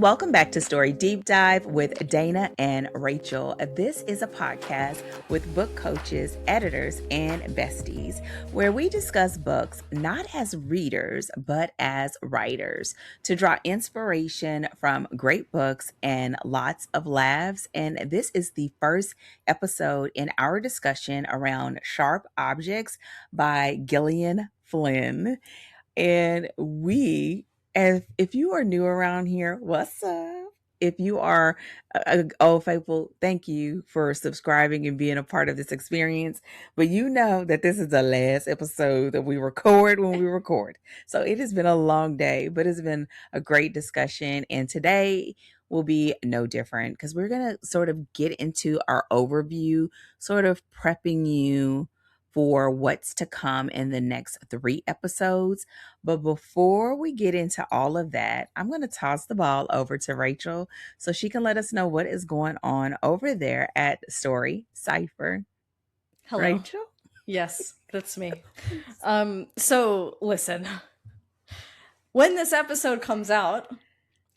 welcome back to Story Deep Dive with Dana and Rachel. This is a podcast with book coaches, editors, and besties where we discuss books not as readers, but as writers to draw inspiration from great books and lots of laughs. And this is the first episode in our discussion around Sharp Objects by Gillian Flynn. And if you are new around here, what's up? If you are old faithful, thank you for subscribing and being a part of this experience. But you know that this is the last episode that we record when we record. So it has been a long day, but it's been a great discussion. And today will be no different because we're going to sort of get into our overview, sort of prepping you for what's to come in the next 3 episodes. But before we get into all of that, I'm going to toss the ball over to Rachel so she can let us know what is going on over there at Story Cipher. Hello. Rachel? Yes, that's me. So listen, when this episode comes out,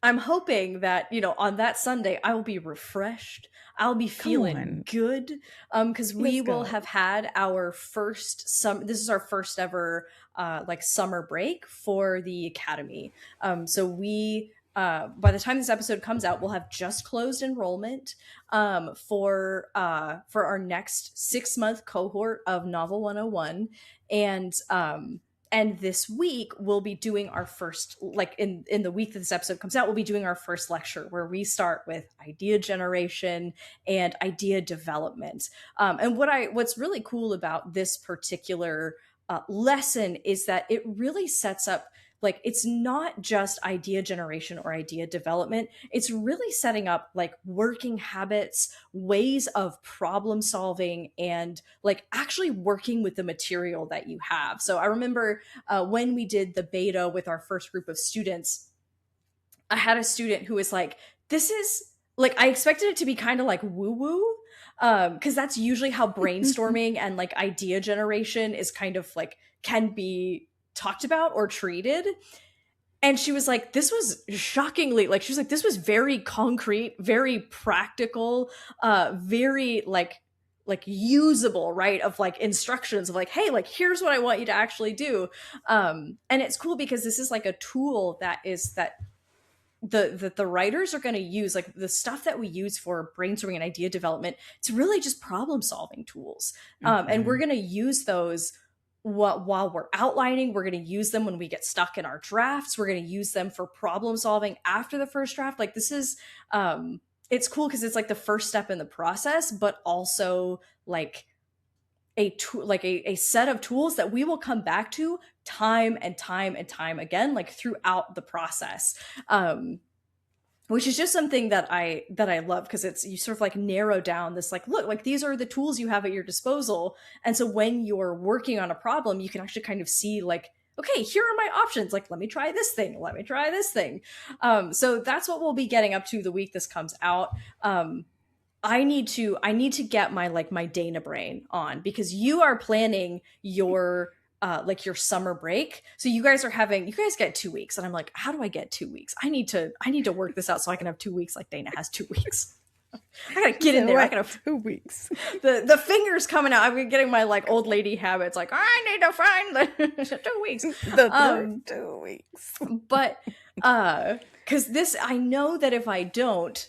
I'm hoping that, on that Sunday, I will be refreshed. I'll be feeling good because we will have had our first this is our first ever summer break for the Academy. So we by the time this episode comes out, we'll have just closed enrollment for our next 6-month cohort of Novel 101. And this week we'll be doing our first, in the week that this episode comes out, we'll be doing our first lecture where we start with idea generation and idea development. And what's really cool about this particular lesson is that it really sets up, it's not just idea generation or idea development. It's really setting up working habits, ways of problem solving, and actually working with the material that you have. So I remember when we did the beta with our first group of students, I had a student who was like, this is I expected it to be kind of woo-woo, because that's usually how brainstorming and idea generation is kind of can be talked about or treated. And she was like, this was shockingly, she was like, this was very concrete, very practical, very usable, right? Of instructions of hey, here's what I want you to actually do. And it's cool because this is a tool that the writers are going to use, the stuff that we use for brainstorming and idea development. It's really just problem solving tools. And we're going to use those while we're outlining. We're going to use them when we get stuck in our drafts. We're going to use them for problem solving after the first draft. This is it's cool because it's the first step in the process, but also a set of tools that we will come back to time and time and time again, throughout the process. Which is just something that I love, because it's, you sort of narrow down this, look, these are the tools you have at your disposal. And so when you're working on a problem, you can actually kind of see okay, here are my options. Let me try this thing. Let me try this thing. So that's what we'll be getting up to the week this comes out. I need to get my Dana brain on, because you are planning your summer break. So you guys get 2 weeks. And I'm like, how do I get 2 weeks? I need to work this out so I can have 2 weeks like Dana has 2 weeks. I gotta get in there. I gotta 2 weeks. The fingers coming out. I'm getting my old lady habits. I need to find the 2 weeks. 2 weeks. But because this, I know that if I don't,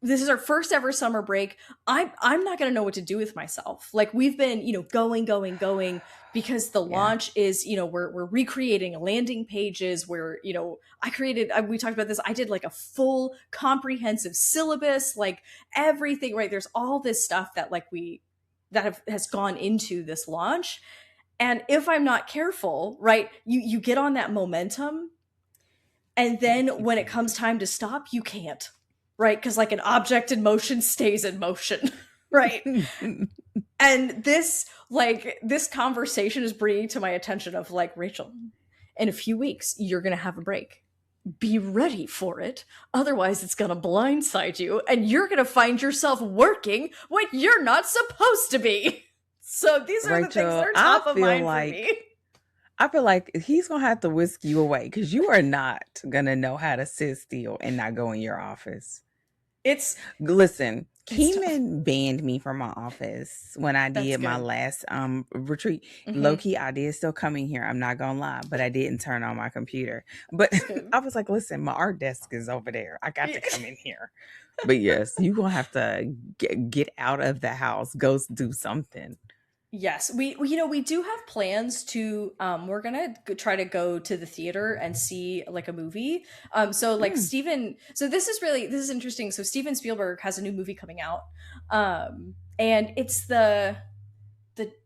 this is our first ever summer break. I'm not going to know what to do with myself. We've been, going because the launch is, we're recreating landing pages where, we talked about this. I did a full comprehensive syllabus, everything, right? There's all this stuff that has gone into this launch. And if I'm not careful, right, you get on that momentum. And then when it comes time to stop, you can't. Right? Because an object in motion stays in motion. Right? And this conversation is bringing to my attention of Rachel, in a few weeks, you're going to have a break. Be ready for it. Otherwise, it's going to blindside you and you're going to find yourself working when you're not supposed to be. So these are Rachel, the things that are top of mind for me. I feel like he's gonna have to whisk you away because you are not gonna know how to sit still and not go in your office. It's Listen, it's tough. Keeman banned me from my office when I That's did my good. last retreat. Low Hmm. key, I did still come in here. I'm not gonna lie, but I didn't turn on my computer. But That's good. I was like, listen, my art desk is over there. I got to come in here. But yes, you gonna have to get out of the house, go do something. Yes, we do have plans to we're gonna try to go to the theater and see like a movie. So like Mm. Steven, so this is interesting. So Steven Spielberg has a new movie coming out. And it's the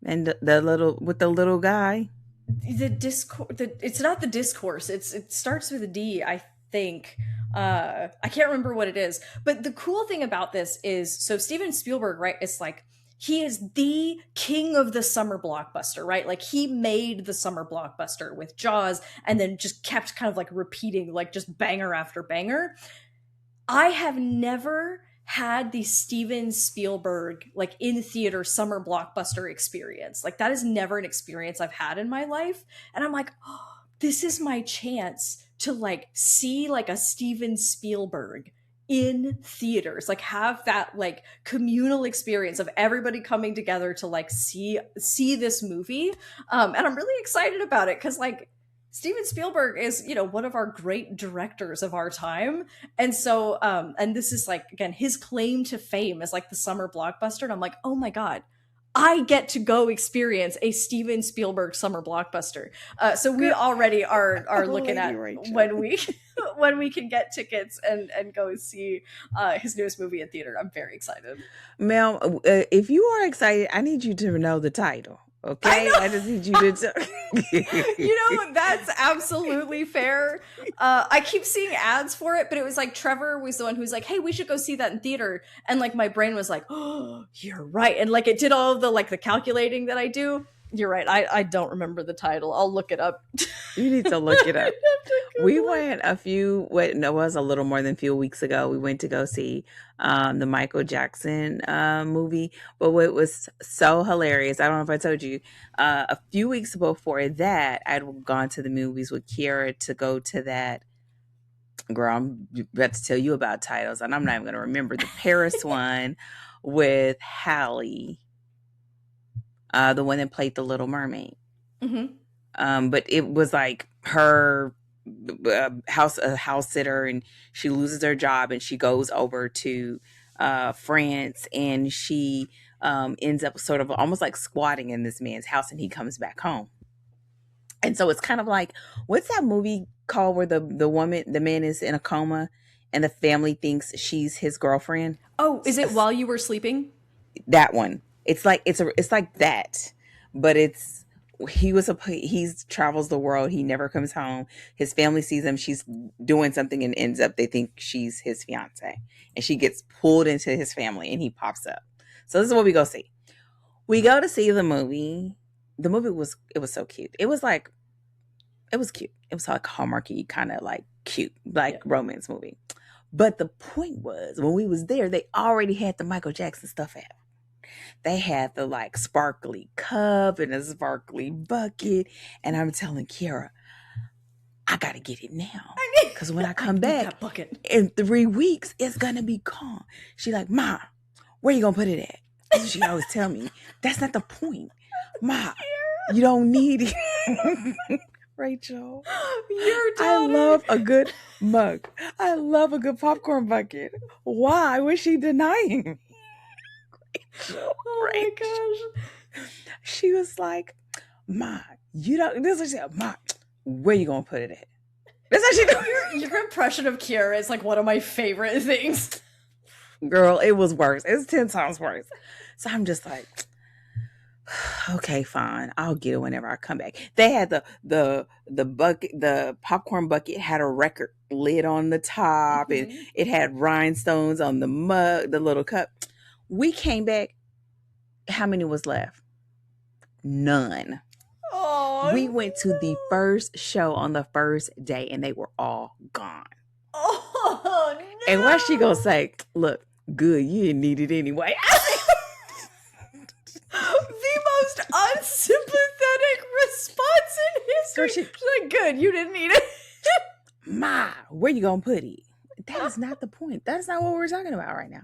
And the little with the little guy. the discourse, it's not the discourse, it starts with a D, I think. I can't remember what it is, but the cool thing about this is, so Steven Spielberg, right, it's like he is the king of the summer blockbuster, right? Like he made the summer blockbuster with Jaws and then just kept kind of like repeating like just banger after banger. I have never had the Steven Spielberg like in theater summer blockbuster experience. Like that is never an experience I've had in my life. And I'm like, oh, this is my chance to like see like a Steven Spielberg in theaters, like have that like communal experience of everybody coming together to like see this movie. And I'm really excited about it because like Steven Spielberg is, one of our great directors of our time. And so, and this is like, again, his claim to fame is like the summer blockbuster. And I'm like, oh my God, I get to go experience a Steven Spielberg summer blockbuster. So we Girl, already are oh, looking Lady at Rachel. when we when we can get tickets and go see his newest movie in theater. I'm very excited. Mel, if you are excited, I need you to know the title. Okay, I just need you to That's absolutely fair. I keep seeing ads for it, but it was like Trevor was the one who was like, hey, we should go see that in theater. And like my brain was like, oh, you're right. And like it did all of the like the calculating that I do. You're right. I don't remember the title. I'll look it up. You need to look it up. We went it was a little more than a few weeks ago. We went to go see the Michael Jackson movie. But what was so hilarious, I don't know if I told you, a few weeks before that, I'd gone to the movies with Kiara to go to that. Girl, I'm about to tell you about titles, and I'm not even going to remember the Paris one with Hallie, the one that played the Little Mermaid. Mm-hmm. But it was like her house sitter, and she loses her job and she goes over to France, and she ends up sort of almost like squatting in this man's house, and he comes back home. And so it's kind of like, what's that movie called where the man is in a coma and the family thinks she's his girlfriend? Oh, is it While You Were Sleeping? That one. It's like it's like that, but he's travels the world. He never comes home. His family sees him. She's doing something and ends up they think she's his fiance, and she gets pulled into his family, and he pops up. So this is what we go see. We go to see the movie. The movie was so cute. It was cute. It was like Hallmarky kind of like cute, like romance movie. But the point was, when we was there, they already had the Michael Jackson stuff out. They had the like sparkly cup and a sparkly bucket. And I'm telling Kiara, I gotta get it now. Because when I come back in 3 weeks, it's gonna be gone. She like, Ma, where you gonna put it at? That's what she always tell me. That's not the point. Ma, you don't need it. Rachel, I love a good mug. I love a good popcorn bucket. Why was she denying me? Oh my gosh. She was like, Ma, you don't, this is what she said, Ma, where you gonna put it at? That's what she do. Your impression of Kiara is like one of my favorite things. Girl, it was worse. It's 10 times worse. So I'm just like, okay, fine. I'll get it whenever I come back. They had the bucket, the popcorn bucket had a record lid on the top, and it had rhinestones on the mug, the little cup. We came back. How many was left? None. Oh, we went to the first show on the first day, and they were all gone. Oh, no. And why she gonna say, look, good, you didn't need it anyway. The most unsympathetic the spots in history. Girl, She's like, good, you didn't need it. where you gonna put it? That is not the point. That is not what we're talking about right now.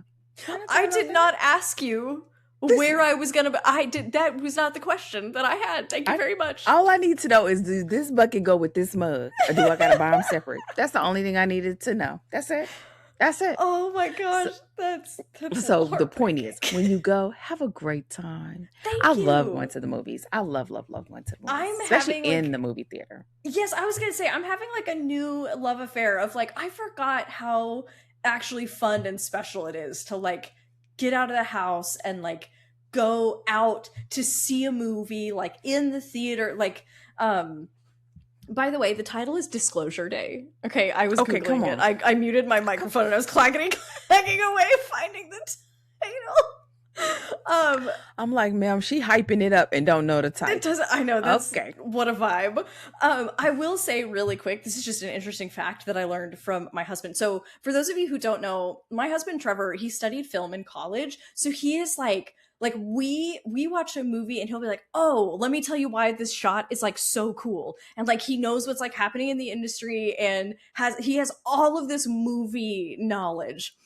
I did not ask you where I was gonna be. I did. That was not the question that I had. Thank you very much. All I need to know is, does this bucket go with this mug, or do I gotta buy them separate? That's the only thing I needed to know. That's it. That's it. Oh my gosh, that's so the point is, when you go, have a great time. I love going to the movies. I love going to the movies, especially in the movie theater. Yes, I was gonna say, I'm having like a new love affair of like, I forgot how actually fun and special it is to like get out of the house and like go out to see a movie like in the theater. Like, by the way, the title is Disclosure Day. Okay, I was Googling it. I muted my microphone and I was clacking away finding the title. I'm like, ma'am, she hyping it up and don't know the title. It doesn't. I know. That's okay. What a vibe. I will say really quick, this is just an interesting fact that I learned from my husband. So for those of you who don't know, my husband Trevor, he studied film in college, so he is like we watch a movie and he'll be like, oh, let me tell you why this shot is like so cool, and like he knows what's like happening in the industry and he has all of this movie knowledge.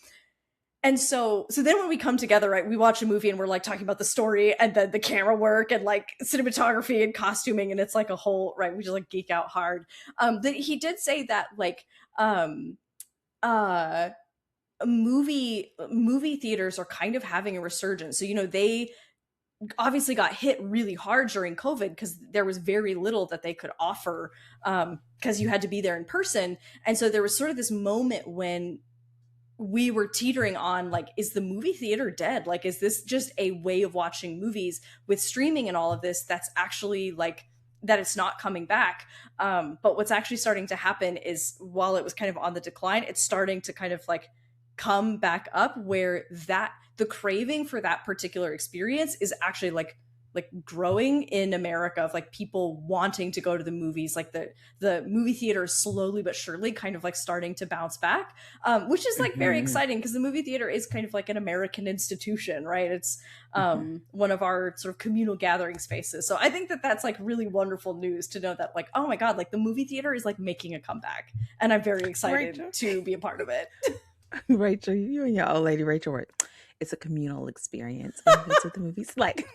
And so then when we come together, right, we watch a movie and we're like talking about the story and then the camera work and like cinematography and costuming, and it's like a whole, right, we just like geek out hard. That he did say that like movie theaters are kind of having a resurgence. So, you know, they obviously got hit really hard during COVID because there was very little that they could offer because you had to be there in person. And so there was sort of this moment when we were teetering on like, is the movie theater dead? Like, is this just a way of watching movies with streaming and all of this that's actually like that it's not coming back? But what's actually starting to happen is while it was kind of on the decline, it's starting to kind of like come back up, where that the craving for that particular experience is actually like growing in America, of like people wanting to go to the movies. Like the movie theater is slowly but surely kind of like starting to bounce back, which is like very exciting because the movie theater is kind of like an American institution, right? It's one of our sort of communal gathering spaces. So I think that that's like really wonderful news to know that like, oh my God, like the movie theater is like making a comeback, and I'm very excited to be a part of it. Rachel, you and your old lady Rachel, it's a communal experience. That's what the movie's like.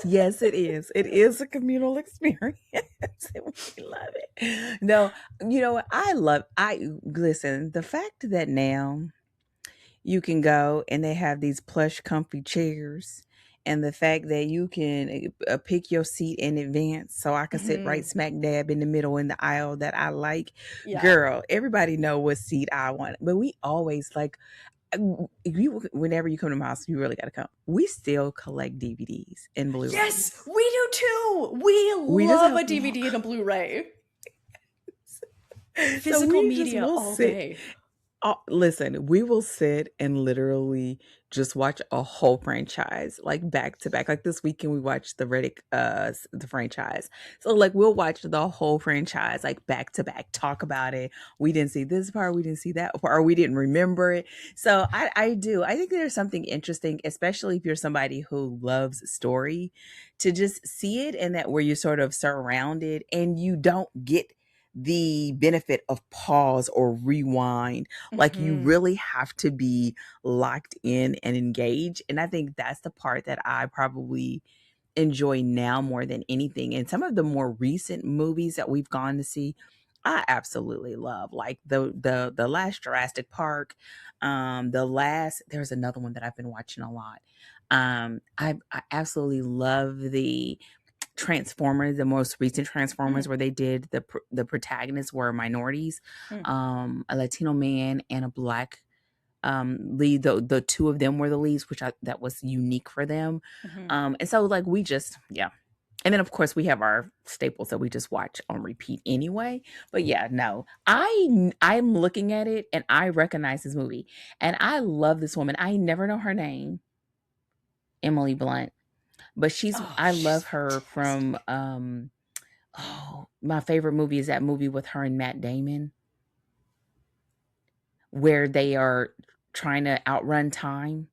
Yes, it is. It is a communal experience. We love it. No, you know what? Listen, the fact that now you can go and they have these plush, comfy chairs, and the fact that you can pick your seat in advance so I can sit right smack dab in the middle in the aisle that I like. Yeah. Girl, everybody know what seat I want. But we always like, whenever you come to my house, you really got to come. We still collect DVDs and Blu-rays. Yes, we do too. We love a DVD and a Blu-ray. Physical media all day. Listen, we will sit and literally just watch a whole franchise like back to back. Like this weekend we watched the the franchise. So like we'll watch the whole franchise like back to back, talk about it. We didn't see this part, we didn't see that part, or we didn't remember it. So I think there's something interesting, especially if you're somebody who loves story, to just see it and that where you're sort of surrounded and you don't get the benefit of pause or rewind. Like you really have to be locked in and engaged. And I think that's the part that I probably enjoy now more than anything. And some of the more recent movies that we've gone to see, I absolutely love. Like the last Jurassic Park, there's another one that I've been watching a lot. I absolutely love the Transformers, the most recent Transformers, where they did the protagonists were minorities, a Latino man and a Black lead. The two of them were the leads, that was unique for them. And so like we just and then of course we have our staples that we just watch on repeat anyway. But yeah, no, I'm looking at it and I recognize this movie and I love this woman. I never know her name, Emily Blunt. But I love her from, my favorite movie is that movie with her and Matt Damon, where they are trying to outrun time.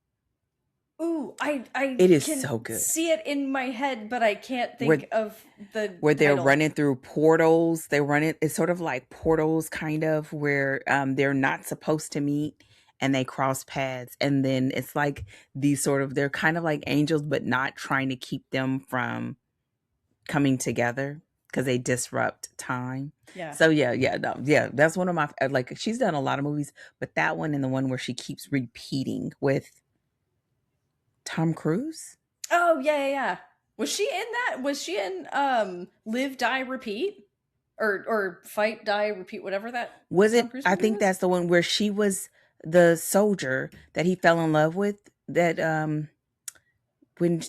Ooh, I It is can so good. see it in my head, but I can't Where think of the where they're title. running through portals. They run it. It's sort of like portals, kind of where they're not supposed to meet, and they cross paths. And then it's like these sort of they're kind of like angels, but not trying to keep them from coming together because they disrupt time. Yeah. So yeah, no, yeah. That's one of my like. She's done a lot of movies, but that one and the one where she keeps repeating with Tom Cruise. Oh, yeah. Was she in that? Was she in Live, Die, Repeat? Or Fight, Die, Repeat, whatever that Was Tom it? Cruise I movie think was? that's the one where she was the soldier that he fell in love with. That when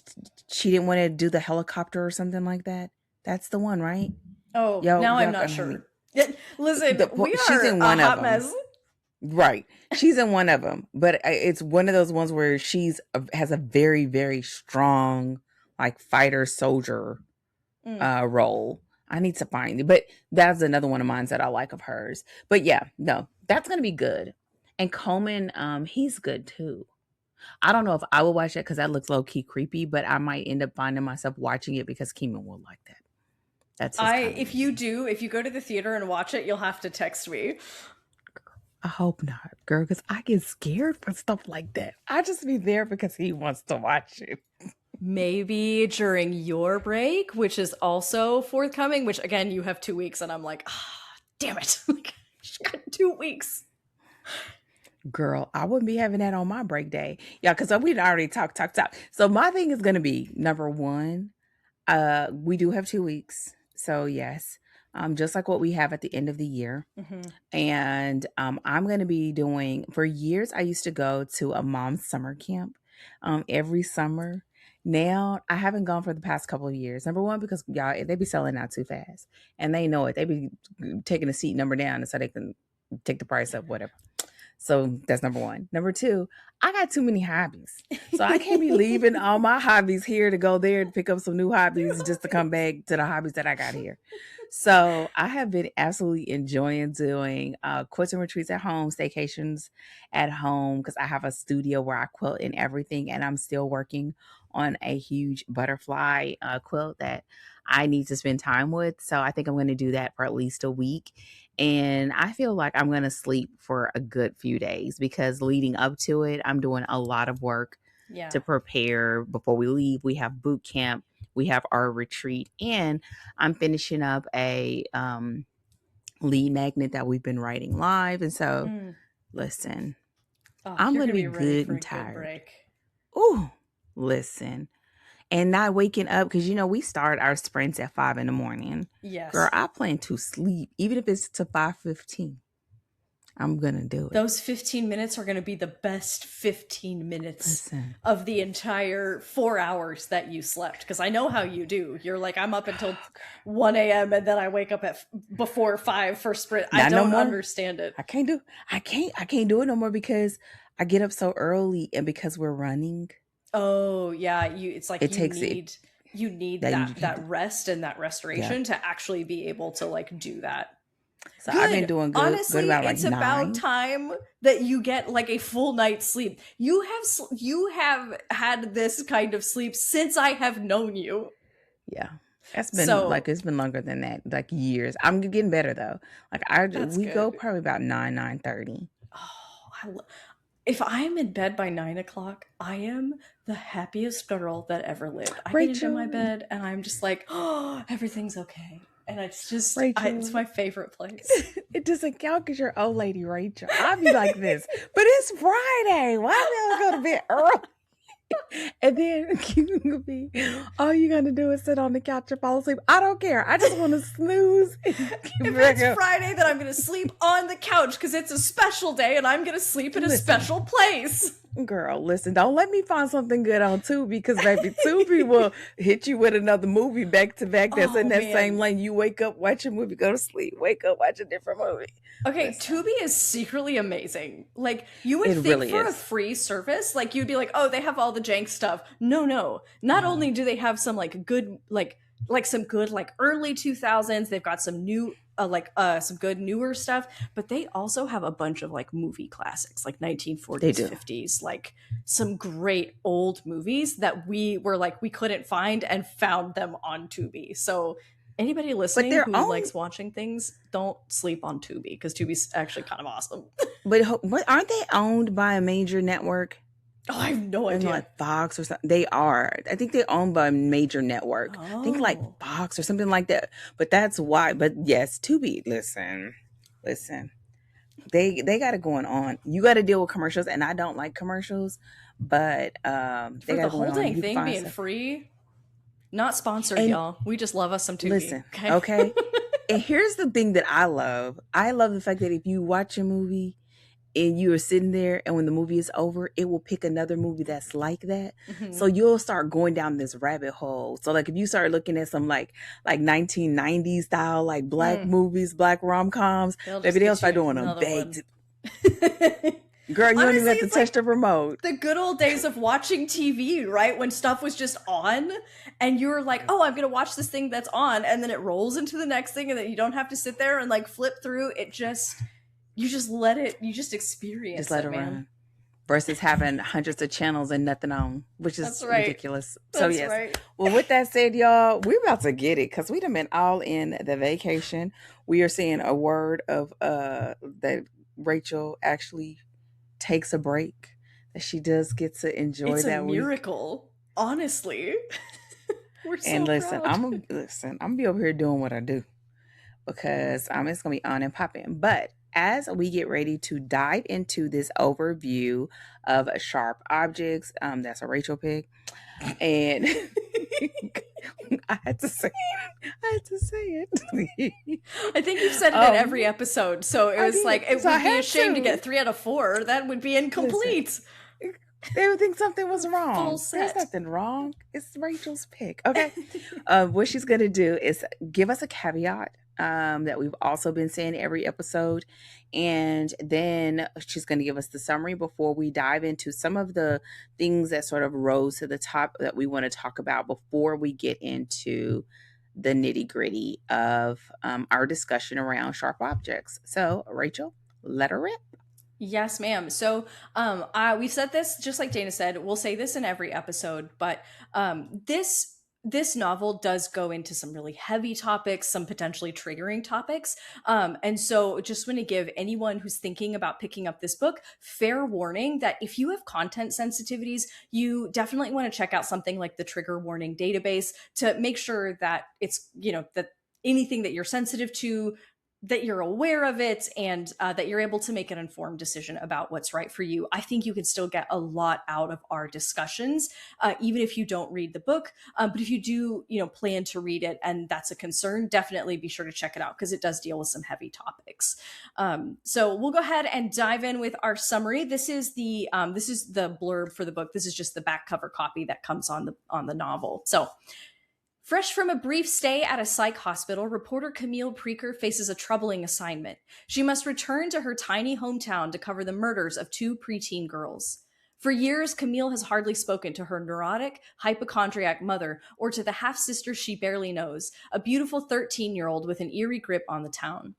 she didn't want to do the helicopter or something like that. That's the one, right? Oh, Yo, now I'm y'all, not sure. Listen, we she's are in a one of hot them, mess. right? She's in one of them, but it's one of those ones where has a very very strong like fighter soldier Mm. role. I need to find it, but that's another one of mine that I like of hers. But yeah, no, that's gonna be good. And Coleman, he's good too. I don't know if I will watch it because that looks low key creepy, but I might end up finding myself watching it because Keeman will like that. That's his kind of If movie. you go to the theater and watch it, you'll have to text me. I hope not, girl, because I get scared for stuff like that. I just be there because he wants to watch it. Maybe during your break, which is also forthcoming, which again, you have 2 weeks, and I'm like, damn it. Like, I got 2 weeks. Girl, I wouldn't be having that on my break day. Yeah, because we'd already talk. So my thing is going to be number one, we do have 2 weeks. So yes, just like what we have at the end of the year. Mm-hmm. And I'm going to be doing, for years, I used to go to a mom's summer camp every summer. Now, I haven't gone for the past couple of years. Number one, because y'all, they be selling out too fast. And they know it. They be taking the seat number down so they can take the price up, whatever. So that's number one. Number two, I got too many hobbies. So I can't be leaving all my hobbies here to go there to pick up some new hobbies just to come back to the hobbies that I got here. So I have been absolutely enjoying doing quilting retreats at home, staycations at home, because I have a studio where I quilt and everything. And I'm still working on a huge butterfly quilt that I need to spend time with. So I think I'm going to do that for at least a week. And I feel like I'm going to sleep for a good few days because leading up to it, I'm doing a lot of work to prepare before we leave. We have boot camp, we have our retreat, and I'm finishing up a lead magnet that we've been writing live. And so, listen, I'm You're going to gonna be be ready good for a and good tired. break. Ooh, listen. And not waking up because we start our sprints at 5 a.m. Yes. Girl, I plan to sleep even if it's to 5:15. I'm gonna do it. Those 15 minutes are gonna be the best 15 minutes of the entire 4 hours that you slept. Because I know how you do. You're like, I'm up until 1 a.m. and then I wake up at before 5 for sprint. I don't understand it. I can't do it no more because I get up so early and because we're running. Oh yeah, it's like you need that that rest and that restoration to actually be able to like do that. So I've been doing good. Honestly, good about like it's 9. about time that you get like a full night's sleep. You have had this kind of sleep since I have known you. Yeah. It's been longer than that, like years. I'm getting better though. Like we go probably about 9:30. Oh, if I am in bed by 9 o'clock, I am the happiest girl that ever lived. I get into my bed and I'm just like, oh, everything's okay. And it's just, it's my favorite place. It doesn't count because you're old lady Rachel. I'll be like this, but it's Friday. Why do I go to bed early? And then you can be, all you're going to do is sit on the couch and fall asleep. I don't care. I just want to snooze. If it's Friday, then I'm going to sleep on the couch because it's a special day and I'm going to sleep in a special place. Girl, listen, don't let me find something good on Tubi because baby, Tubi will hit you with another movie back to back that's in that same lane. You wake up, watch a movie, go to sleep, wake up, watch a different movie. Okay, listen. Tubi is secretly amazing. Like, you would think really for a free service, like, you'd be like, oh, they have all the jank stuff. No. Not only do they have some, like, good, like some good, like, early 2000s, they've got some new some good newer stuff, but they also have a bunch of like movie classics, like They 1940s, do. 50s, like some great old movies that we were like we couldn't find and found them on Tubi. So anybody But listening they're who owned. likes watching things, don't sleep on Tubi because Tubi's actually kind of awesome. But aren't they owned by a major network? Oh, I have no And idea. like Fox or something. They are. I think they're owned by a major network. I think like Oh, Fox or something like that. But that's why. But yes, Tubi. Listen. They got it going on. You got to deal with commercials, and I don't like commercials, but they for got the it going whole on. dang You can thing find being stuff. free, not sponsored, And y'all. We just love us some Tubi. listen, Okay. okay. And here's the thing that I love. I love the fact that if you watch a movie and you are sitting there and when the movie is over, it will pick another movie that's like that. So Mhm. you'll start going down this rabbit hole. So like if you start looking at some like 1990s style like black Mm, movies, black rom-coms, they'll maybe just they'll get start you doing them another baked. one. Girl, you don't even Honestly, have to it's touch like the remote. the good old days of watching TV, right? When stuff was just on and you were like, oh, I'm going to watch this thing that's on. And then it rolls into the next thing and then you don't have to sit there and like flip through. You just let it, you just Just experience let it, it man. run. Versus having hundreds of channels and nothing on, which That's is right. ridiculous. So That's yes. right. Well, with that said, y'all, we're about to get it because we done been all in the vacation. We are seeing a word of that Rachel actually takes a break. That she does get to enjoy It's a that week. miracle, honestly. We're And so listen, proud. I'm gonna be over here doing what I do because it's gonna be on and popping. But as we get ready to dive into this overview of sharp objects, that's a Rachel pick, and I had to say, I had to say it. I think you've said it in every um, episode, so it I was did, like it so I would be a had shame to to get 3 out of 4. That would be listen. incomplete. They would think something was Full wrong. There's set. nothing wrong. It's Rachel's pick. Okay. What she's going to do is give us a caveat that we've also been saying every episode. And then she's going to give us the summary before we dive into some of the things that sort of rose to the top that we want to talk about before we get into the nitty gritty of our discussion around sharp objects. So, Rachel, let her rip. Yes, ma'am. So, we've said this just like Dana said. We'll say this in every episode, but this novel does go into some really heavy topics, some potentially triggering topics. And so, just want to give anyone who's thinking about picking up this book fair warning that if you have content sensitivities, you definitely want to check out something like the trigger warning database to make sure that it's that anything that you're sensitive to, that you're aware of it, and that you're able to make an informed decision about what's right for you. I think you can still get a lot out of our discussions, even if you don't read the book. But if you do, plan to read it and that's a concern, definitely be sure to check it out because it does deal with some heavy topics. So we'll go ahead and dive in with our summary. This is the blurb for the book. This is just the back cover copy that comes on the novel. So, fresh from a brief stay at a psych hospital, reporter Camille Preaker faces a troubling assignment. She must return to her tiny hometown to cover the murders of 2 preteen girls. For years, Camille has hardly spoken to her neurotic, hypochondriac mother or to the half sister she barely knows, a beautiful 13-year-old with an eerie grip on the town.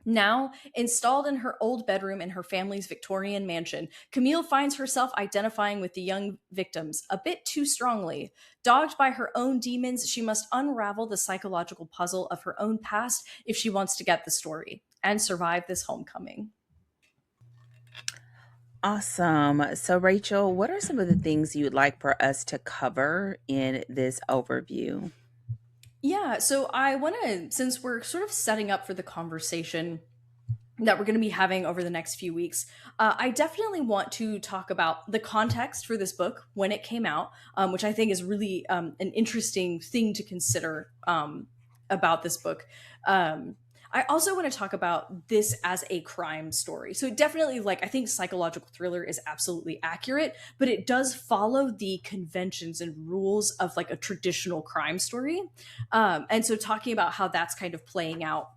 Now, installed in her old bedroom in her family's Victorian mansion, Camille finds herself identifying with the young victims a bit too strongly. Dogged by her own demons, she must unravel the psychological puzzle of her own past if she wants to get the story and survive this homecoming. Awesome. So, Rachel, what are some of the things you'd like for us to cover in this overview? Yeah, so I want to, since we're sort of setting up for the conversation that we're going to be having over the next few weeks, I definitely want to talk about the context for this book when it came out, which I think is really an interesting thing to consider about this book. I also want to talk about this as a crime story. So definitely, like, I think psychological thriller is absolutely accurate, but it does follow the conventions and rules of like a traditional crime story. And so talking about how that's kind of playing out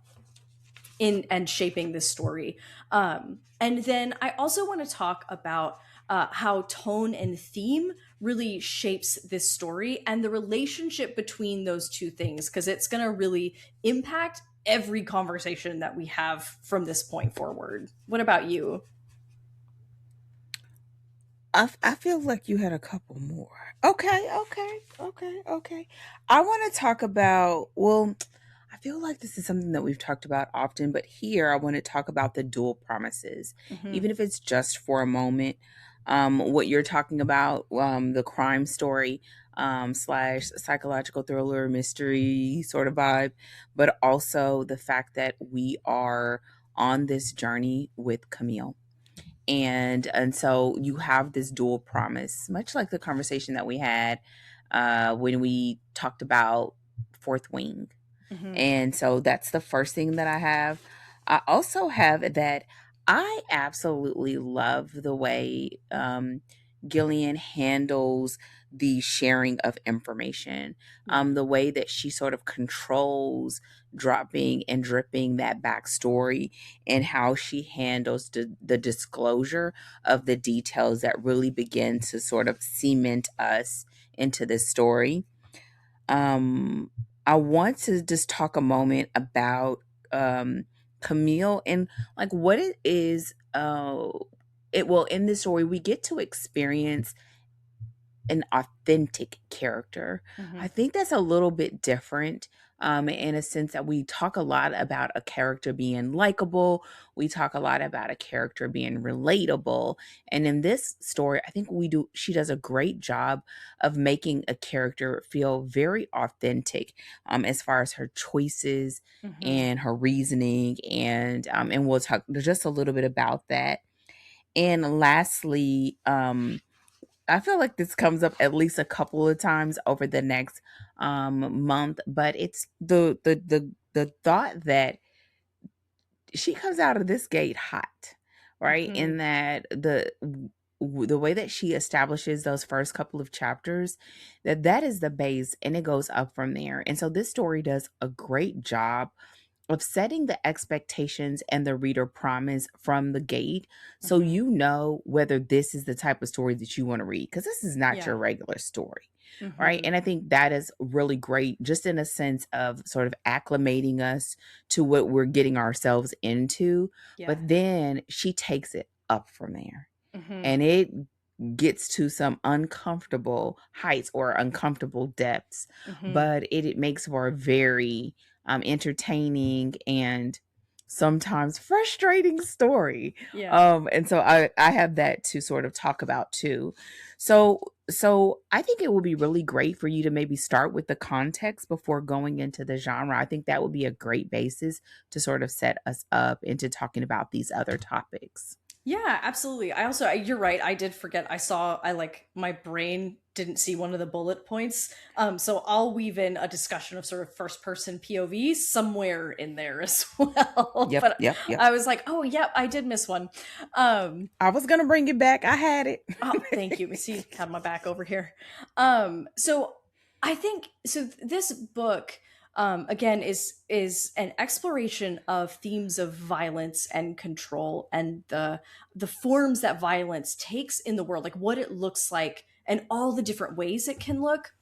in and shaping this story. And then I also want to talk about how tone and theme really shapes this story and the relationship between those two things, because it's going to really impact every conversation that we have from this point forward. What about you? I feel like you had a couple more. Okay. I want to talk about, well, I feel like this is something that we've talked about often, but here I want to talk about the dual promises, Mm-hmm. even if it's just for a moment. What you're talking about, the crime story slash psychological thriller mystery sort of vibe, but also the fact that we are on this journey with Camille, and so you have this dual promise, much like the conversation that we had when we talked about Fourth Wing. Mm-hmm. And so that's the first thing that I have. I also have that I absolutely love the way Gillian handles the sharing of information, Yeah. the way that she sort of controls dropping and dripping that backstory, and how she handles the disclosure of the details that really begin to sort of cement us into this story. um, I want to just talk a moment about Camille and like what it is. It will in this story we get to experience an authentic character. Mm-hmm. I think that's a little bit different, in a sense that we talk a lot about a character being likable. We talk a lot about a character being relatable. And in this story, I think she does a great job of making a character feel very authentic, as far as her choices Mm-hmm. and her reasoning. And we'll talk just a little bit about that. And lastly, I feel like this comes up at least a couple of times over the next month, but it's the thought that she comes out of this gate hot, right? Mm-hmm. In that the way that she establishes those first couple of chapters, that is the base, and it goes up from there. And so this story does a great job of setting the expectations and the reader promise from the gate, so Mm-hmm. you know whether this is the type of story that you want to read, because this is not Yeah. your regular story, right? Mm-hmm. And I think that is really great, just in a sense of sort of acclimating us to what we're getting ourselves into. Yeah. But then she takes it up from there, Mm-hmm. and it gets to some uncomfortable heights or uncomfortable depths, Mm-hmm. but it makes for a very entertaining and sometimes frustrating story. Yeah. And so I have that to sort of talk about too. So I think it would be really great for you to maybe start with the context before going into the genre. I think that would be a great basis to sort of set us up into talking about these other topics. Yeah, absolutely. You're right. I did forget. I like my brain didn't see one of the bullet points. So I'll weave in a discussion of sort of first person POV somewhere in there as well. Yep, But yep, yep. I was like, oh, yep, I did miss one. Um, I was gonna bring it back. I had it. Oh, thank you. See, had my back over here. So I think so. This book, again, is an exploration of themes of violence and control, and the forms that violence takes in the world, like what it looks like, and all the different ways it can look.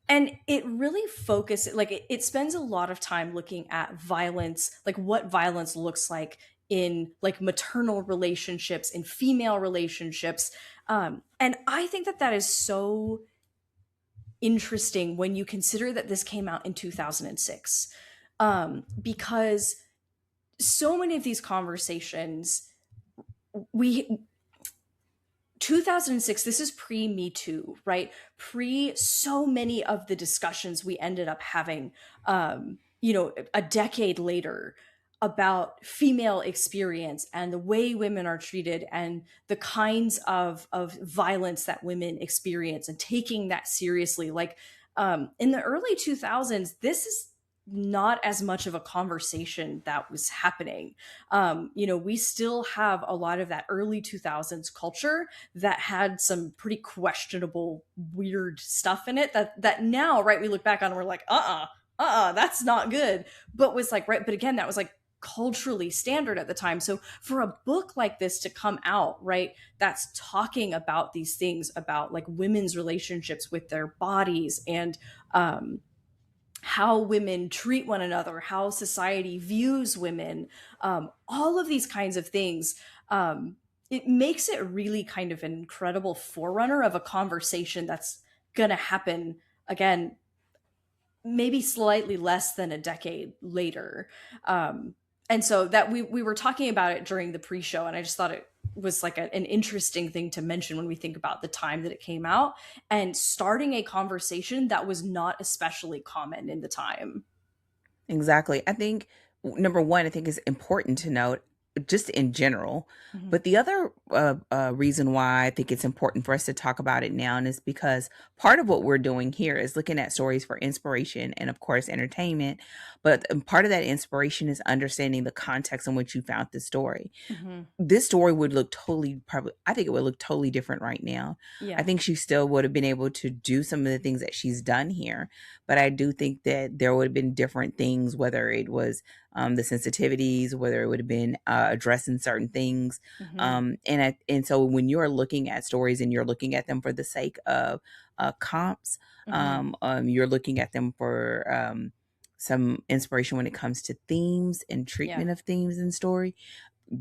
And it really focuses, like it spends a lot of time looking at violence, like what violence looks like in like maternal relationships, in female relationships. And I think that that is so interesting when you consider that this came out in 2006, because so many of these conversations, we 2006, this is pre Me Too, right? Pre so many of the discussions we ended up having, a decade later about female experience and the way women are treated and the kinds of violence that women experience and taking that seriously. Like in the early 2000s, this is not as much of a conversation that was happening. We still have a lot of that early 2000s culture that had some pretty questionable, weird stuff in it that now, right, we look back on and we're like, that's not good. But was like, right, but again, that was like culturally standard at the time. So for a book like this to come out, right, that's talking about these things, about like women's relationships with their bodies, and how women treat one another, how society views women, all of these kinds of things. It makes it really kind of an incredible forerunner of a conversation that's going to happen again, maybe slightly less than a decade later. And so that we were talking about it during the pre-show, and I just thought it was like an interesting thing to mention when we think about the time that it came out and starting a conversation that was not especially common in the time. Exactly. I think number one, I think is important to note just in general. Mm-hmm. But the other reason why I think it's important for us to talk about it now is because part of what we're doing here is looking at stories for inspiration and, of course, entertainment. But part of that inspiration is understanding the context in which you found the story. Mm-hmm. This story would look totally, probably, I think it would look totally different right now. I Yeah. think she still would have been able to do some of the things that she's done here, but I do think that there would have been different things, whether it was the sensitivities, whether it would have been addressing certain things. Mm-hmm. And so when you're looking at stories and you're looking at them for the sake of comps, Mm-hmm. you're looking at them for some inspiration when it comes to themes and Yeah. treatment of themes in story.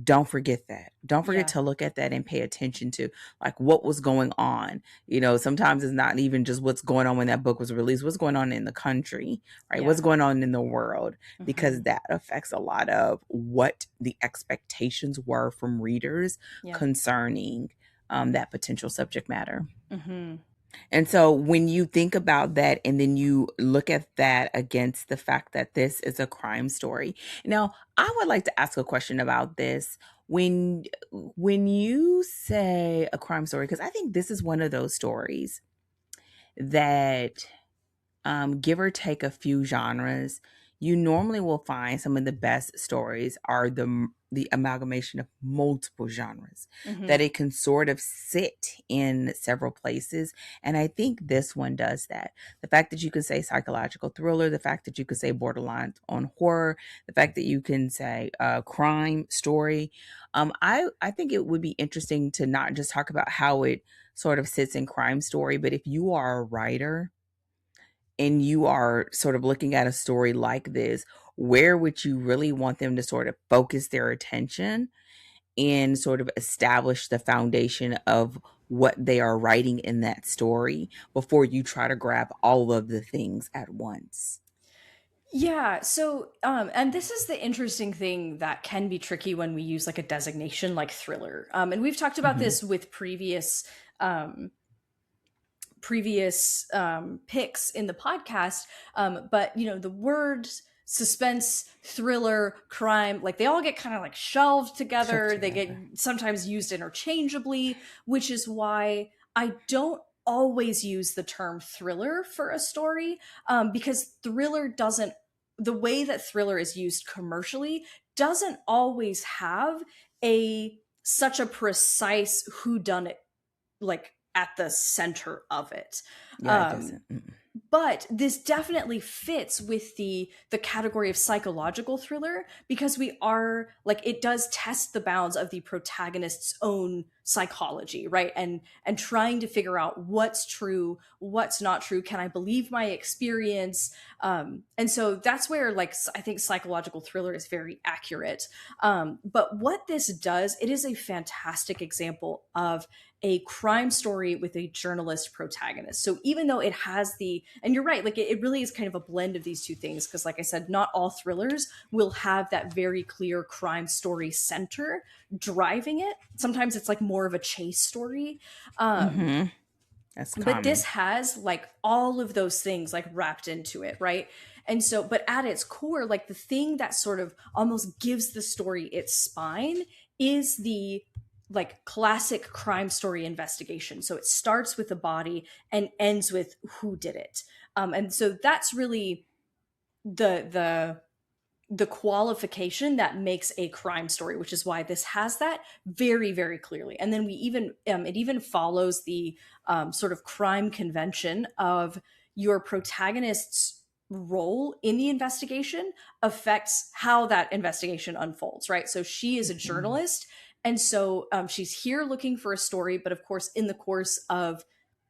Don't forget that. Don't forget Yeah. to look at that and pay attention to like what was going on. You know, sometimes it's not even just what's going on when that book was released, what's going on in the country, right? What's Yeah. going on in the world, Mm-hmm. because that affects a lot of what the expectations were from readers Yeah. concerning that potential subject matter. Mm-hmm. And so when you think about that and then you look at that against the fact that this is a crime story. Now, I would like to ask a question about this. When you say a crime story, because I think this is one of those stories that give or take a few genres, you normally will find some of the best stories are the amalgamation of multiple genres, that Mm-hmm. it can sort of sit in several places. And I think this one does that. The fact that you can say psychological thriller, the fact that you could say borderline on horror, the fact that you can say crime story. I think it would be interesting to not just talk about how it sort of sits in crime story, but if you are a writer and you are sort of looking at a story like this, where would you really want them to sort of focus their attention and sort of establish the foundation of what they are writing in that story before you try to grab all of the things at once? Yeah. So, and this is the interesting thing that can be tricky when we use like a designation like thriller. And we've talked about Hmm. this with um, previous picks in the podcast. But you know, the words suspense, thriller, crime, like they all get kind of like shelved Stuff together. They get together. sometimes used interchangeably, which is why I don't always use the term thriller for a story, because thriller doesn't, the way that thriller is used commercially doesn't always have a such a precise who done it like at the center of it. Yeah, it Um, doesn't. Mm-mm. but this definitely fits with the category of psychological thriller because we are like it does test the bounds of the protagonist's own psychology, right? And trying to figure out what's true, what's not true. Can I believe my experience? And so that's where like I think psychological thriller is very accurate. But what this does, it is a fantastic example of a crime story with a journalist protagonist. So even though it has and you're right, like it really is kind of a blend of these two things. Cause like I said, not all thrillers will have that very clear crime story center driving it. Sometimes it's like more of a chase story. Um, Mm-hmm. That's but this common. has like all of those things like wrapped into it, right? And so but at its core, like the thing that sort of almost gives the story its spine is the like classic crime story investigation. So it starts with the body and ends with who did it. And so that's really the the qualification that makes a crime story, which is why this has that very, very clearly. And then we even, it even follows the sort of crime convention of your protagonists role in the investigation affects how that investigation unfolds, right? So she is a Mhm. journalist, and so she's here looking for a story, but of course, in the course of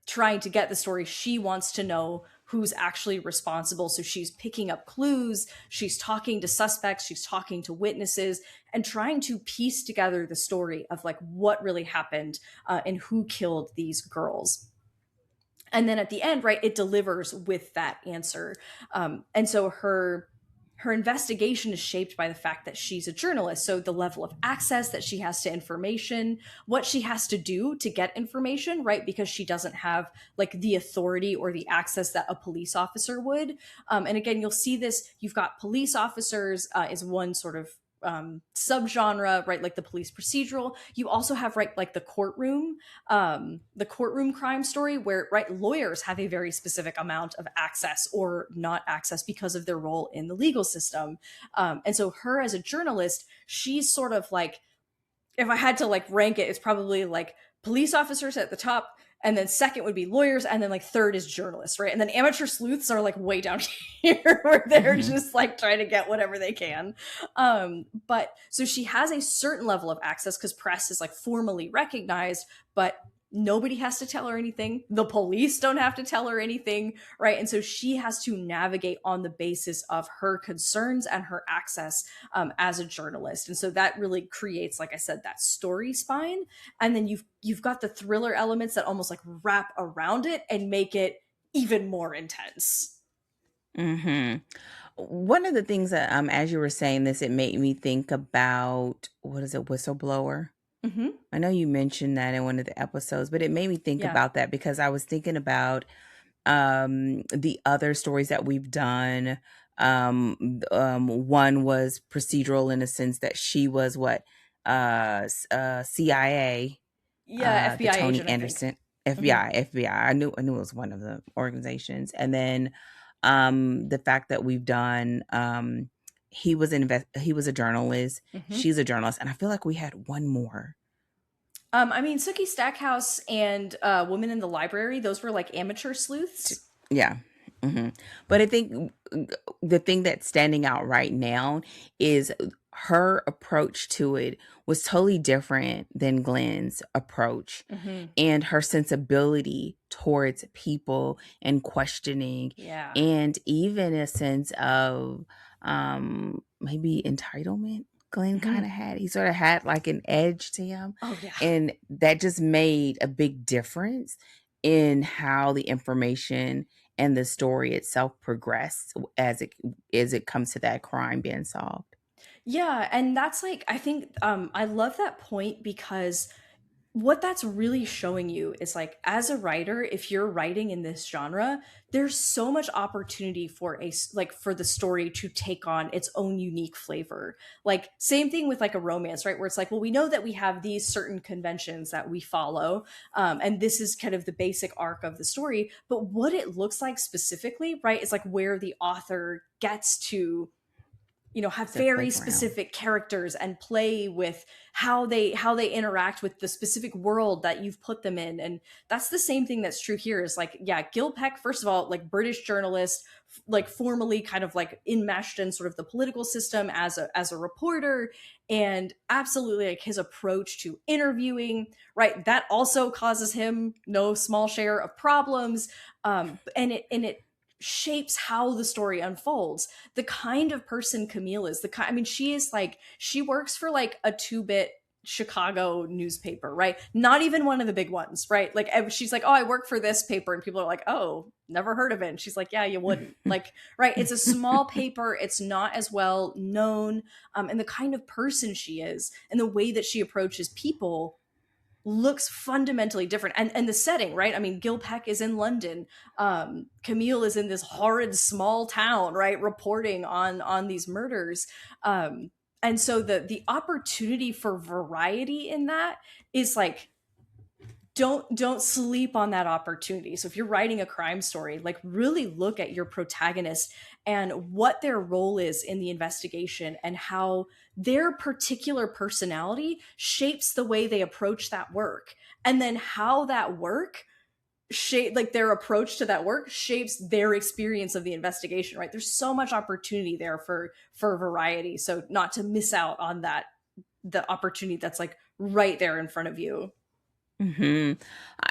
trying to get the story, she wants to know who's actually responsible. So she's picking up clues, she's talking to suspects, she's talking to witnesses, and trying to piece together the story of like what really happened and who killed these girls. And then at the end, right, it delivers with that answer. And so her investigation is shaped by the fact that she's a journalist. So the level of access that she has to information, what she has to do to get information, right? Because she doesn't have like the authority or the access that a police officer would. And again, you'll see this. You've got police officers is one sort of subgenre, right? Like the police procedural. You also have right like the courtroom crime story where right lawyers have a very specific amount of access or not access because of their role in the legal system. And so her as a journalist, she's sort of like, if I had to like rank it, it's probably like police officers at the top, and then second would be lawyers, and then like third is journalists, right? And then amateur sleuths are like way down here where they're Mhm. just like trying to get whatever they can. But so she has a certain level of access because press is like formally recognized, but nobody has to tell her anything. The police don't have to tell her anything, right? And so she has to navigate on the basis of her concerns and her access as a journalist. And so that really creates, like I said, that story spine. And then you've got the thriller elements that almost like wrap around it and make it even more intense. Mhm. One of the things that, as you were saying this, it made me think about, what is it, Whistleblower? Mm-hmm. I know you mentioned that in one of the episodes, but it made me think Yeah. about that because I was thinking about the other stories that we've done. One was procedural in a sense that she was what, CIA, Yeah. the FBI Tony agent, I think. Anderson, Mm-hmm. FBI. I knew it was one of the organizations. And then the fact that we've done, he was a journalist, Mm-hmm. she's a journalist, and I feel like we had one more. I mean, Sookie Stackhouse and Woman in the Library, those were like amateur T sleuths. Yeah. Mhm. But I think the thing that's standing out right now is her approach to it was totally different than Glenn's approach, Mm-hmm. and her sensibility towards people and questioning, Yeah. and even a sense of, maybe entitlement Glenn Mm-hmm. kinda had. He sorta had, like, an edge to him, Oh, yeah. and that just made a big difference in how the information and the story itself progress as it comes to that crime being solved. Yeah, and that's like I think I love that point because what that's really showing you is like as a writer, if you're writing in this genre, there's so much opportunity for like for the story to take on its own unique flavor. Like same thing with like a romance, right? Where it's like, well, we know that we have these certain conventions that we follow, and this is kind of the basic arc of the story. But what it looks like specifically, right, is like where the author gets to have It's very playground. specific characters and play with how they interact with the specific world that you've put them in. And that's the same thing that's true here is like, yeah, Gil Peck, first of all, like British journalist, like formally kind of like enmeshed in sort of the political system as a reporter, and absolutely like his approach to interviewing, right, that also causes him no small share of problems. And it shapes how the story unfolds. The kind of person Camille is, I mean, she is like, she works for like a two-bit Chicago newspaper, right? Not even one of the big ones, right? Like she's like, oh, I work for this paper, and people are like, oh, never heard of it. And she's like, yeah, you wouldn't. Like, right? It's a small paper. It's not as well known, and the kind of person she is, and the way that she approaches people looks fundamentally different. And the setting, right? I mean, Gil Peck is in London, Camille is in this horrid small town, right, reporting on these murders. And so the opportunity for variety in that is like, don't sleep on that opportunity. So if you're writing a crime story, like really look at your protagonist and what their role is in the investigation and how their particular personality shapes the way they approach that work. And then how that work shape, like their approach to that work shapes their experience of the investigation, right? There's so much opportunity there for variety, so not to miss out on that, the opportunity that's like right there in front of you. Hmm.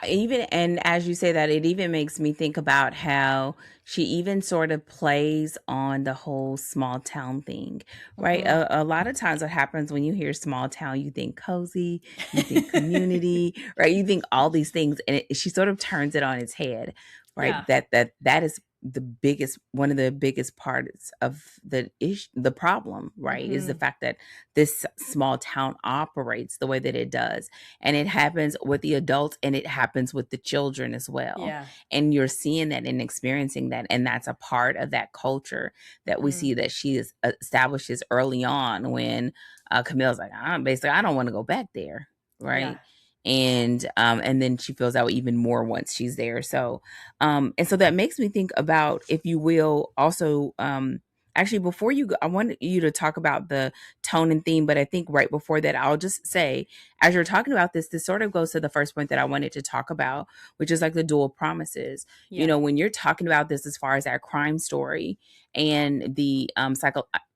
Even, and as you say that, it even makes me think about how she even sort of plays on the whole small town thing, right? Mm-hmm. A lot of times, what happens when you hear small town, you think cozy, you think community, right? You think all these things, and she sort of turns it on its head, right? Yeah. That is the biggest, one of the biggest parts of the problem, right? Is the Mm-hmm. fact that this small town operates the way that it does, and it happens with the adults and it happens with the children as well, Yeah. and you're seeing that and experiencing that, and that's a part of that culture that we Mm-hmm. see that she establishes early on when Camille's like, basically, I don't want to go back there, Yeah. right? And then she feels out even more once she's there. So and so that makes me think about, if you will, also actually, before you go, I want you to talk about the tone and theme, but I think right before that, I'll just say, as you're talking about this sort of goes to the first point that I wanted to talk about, which is like the dual promises. You Yeah. know, when you're talking about this as far as that crime story and the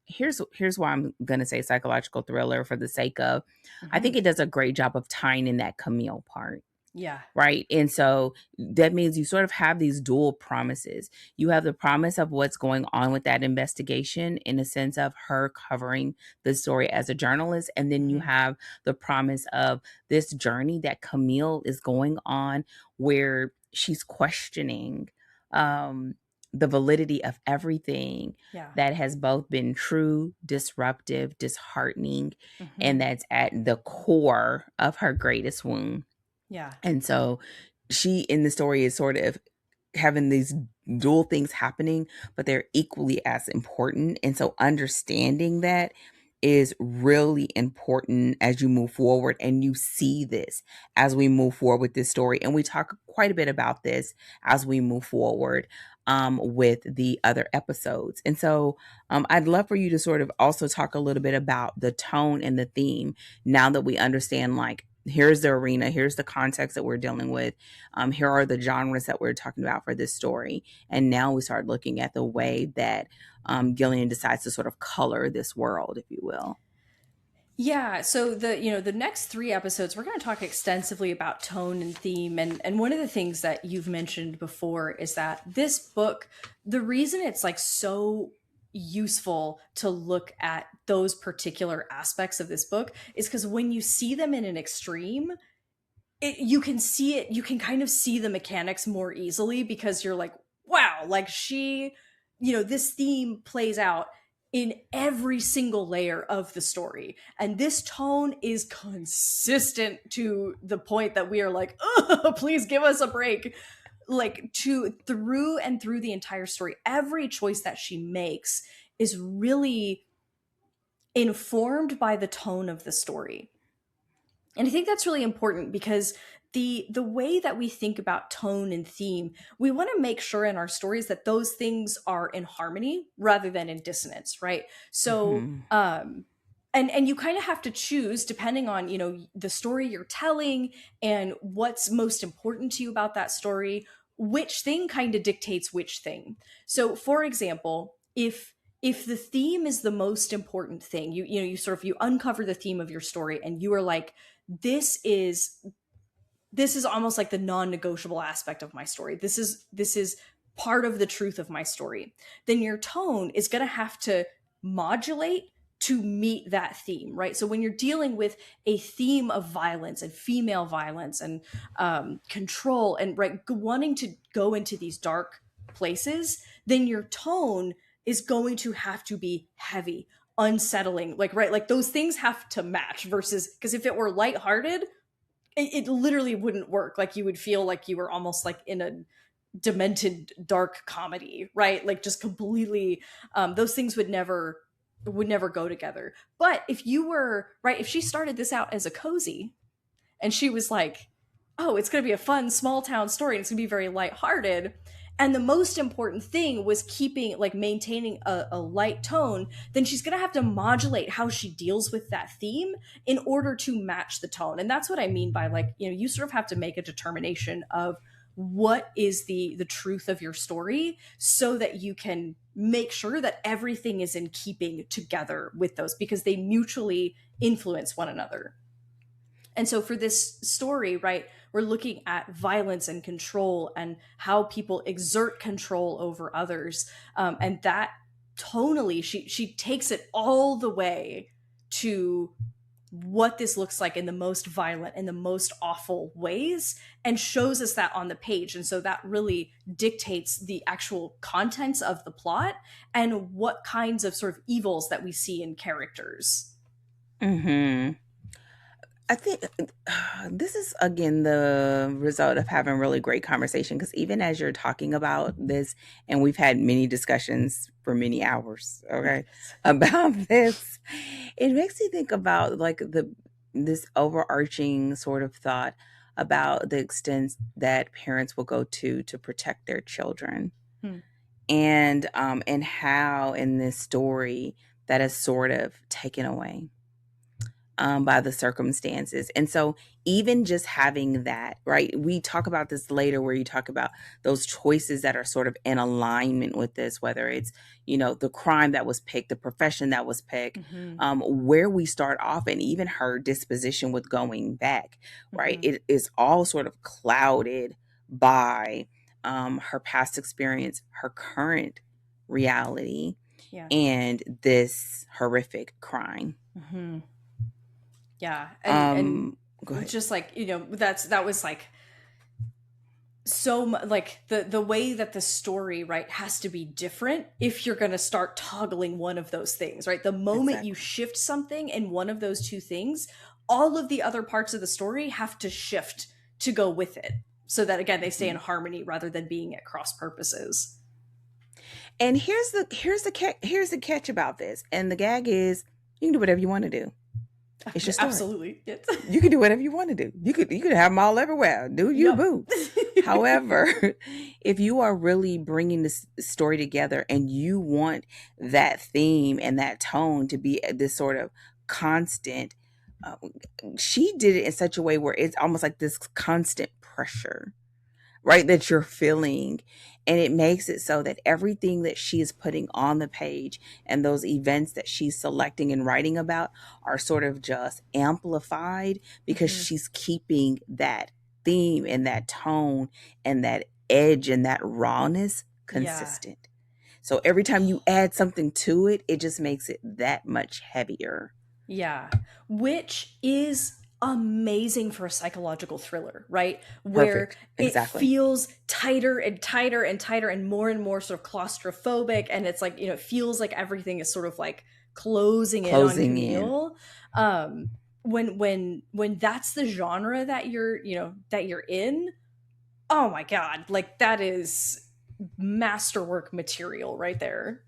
here's why I'm gonna say psychological thriller for the sake of, I Mm-hmm. think it does a great job of tying in that Camille part, Yeah. right? And so that means you sort of have these dual promises. You have the promise of what's going on with that investigation in a sense of her covering the story as a journalist. And then you Mm-hmm. have the promise of this journey that Camille is going on, where she's questioning um, the validity of everything Yeah. that has both been true, disruptive, disheartening, Mm-hmm. and that's at the core of her greatest wound. Yeah. And so she in the story is sort of having these dual things happening, but they're equally as important. And so understanding that is really important as you move forward. And you see this as we move forward with this story. And we talk quite a bit about this as we move forward with the other episodes. And so I'd love for you to sort of also talk a little bit about the tone and the theme, now that we understand, like, here's the arena, here's the context that we're dealing with, here are the genres that we're talking about for this story. And now we start looking at the way that Gillian decides to sort of color this world, if you will. Yeah, so the next three episodes we're going to talk extensively about tone and theme, and one of the things that you've mentioned before is that this book, the reason it's like so useful to look at those particular aspects of this book is because when you see them in an extreme, you can see it, you can kind of see the mechanics more easily, because you're like, wow, like she, this theme plays out in every single layer of the story, and this tone is consistent to the point that we are like, oh, please give us a break. Like, to through and through the entire story, every choice that she makes is really informed by the tone of the story. And I think that's really important, because the way that we think about tone and theme, we want to make sure in our stories that those things are in harmony rather than in dissonance, right? So Mm-hmm. and you kind of have to choose, depending on, the story you're telling and what's most important to you about that story, which thing kind of dictates which thing. So for example, if the theme is the most important thing, you sort of, you uncover the theme of your story and you are like, this is almost like the non-negotiable aspect of my story, this is part of the truth of my story, then your tone is going to have to modulate to meet that theme, right? So when you're dealing with a theme of violence and female violence and control, and right, wanting to go into these dark places, then your tone is going to have to be heavy, unsettling, like, right, like those things have to match. Versus, because if it were lighthearted, it literally wouldn't work. Like, you would feel like you were almost like in a demented dark comedy, right? Like, just completely, those things would never go together. But if you were right, if she started this out as a cozy, and she was like, oh, it's going to be a fun small town story and it's going to be very lighthearted, and the most important thing was keeping, like, maintaining a light tone, then she's going to have to modulate how she deals with that theme in order to match the tone. And that's what I mean by, like, you sort of have to make a determination of what is the truth of your story, so that you can make sure that everything is in keeping together with those, because they mutually influence one another. And so for this story, right, we're looking at violence and control and how people exert control over others. And that tonally, she takes it all the way to what this looks like in the most violent and the most awful ways, and shows us that on the page. And so that really dictates the actual contents of the plot and what kinds of sort of evils that we see in characters. Mm-hmm. I think this is again the result of having really great conversation, because even as you're talking about this, and we've had many discussions for many hours, okay, about this, it makes me think about like this overarching sort of thought about the extent that parents will go to protect their children, Hmm. and how in this story that is sort of taken away by the circumstances. And so, even just having that, right? We talk about this later, where you talk about those choices that are sort of in alignment with this, whether it's, the crime that was picked, the profession that was picked, Mm-hmm. where we start off, and even her disposition with going back, right? Mm-hmm. It is all sort of clouded by her past experience, her current reality, Yeah. and this horrific crime. Mm-hmm. Yeah. And Go ahead. just like, that was like so much, like the way that the story, right, has to be different if you're going to start toggling one of those things, right? The moment you Exactly. shift something in one of those two things, all of the other parts of the story have to shift to go with it, so that again they stay in Mhm. harmony rather than being at cross purposes. And here's the catch about this. And the gag is, you can do whatever you want to do. It's your story. Absolutely. Yes. You can do whatever you want to do. You could have them all everywhere. Do you, Yep. boo. However, if you are really bringing this story together and you want that theme and that tone to be this sort of constant, uh, she did it in such a way where it's almost like this constant pressure, right, that you're feeling. And it makes it so that everything that she is putting on the page and those events that she's selecting and writing about are sort of just amplified, because Mm-hmm. she's keeping that theme and that tone and that edge and that rawness Yeah. consistent. So every time you add something to it, it just makes it that much heavier. Yeah, which is amazing for a psychological thriller, right? Where Perfect. it Exactly. feels tighter and tighter and tighter and more sort of claustrophobic. And it's like, it feels like everything is sort of like closing in on Closing in. Camille. Um, when that's the genre that that you're in, oh my God, like that is masterwork material right there.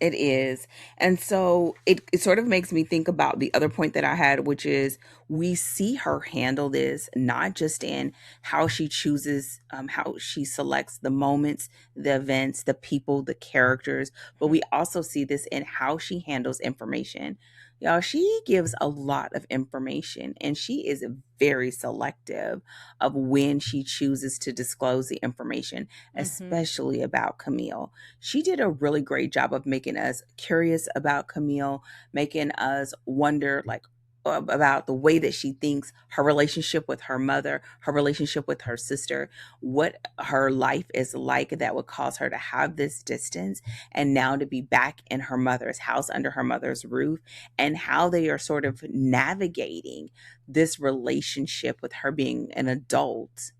It is. And so it sort of makes me think about the other point that I had, which is we see her handle this not just in how she chooses, how she selects the moments, the events, the people, the characters, but we also see this in how she handles information. Y'all, she gives a lot of information, and she is very selective of when she chooses to disclose the information, Mm-hmm. especially about Camille. She did a really great job of making us curious about Camille, making us wonder, like, about the way that she thinks, her relationship with her mother, her relationship with her sister, what her life is like that would cause her to have this distance, and now to be back in her mother's house under her mother's roof, and how they are sort of navigating this relationship with her being an adult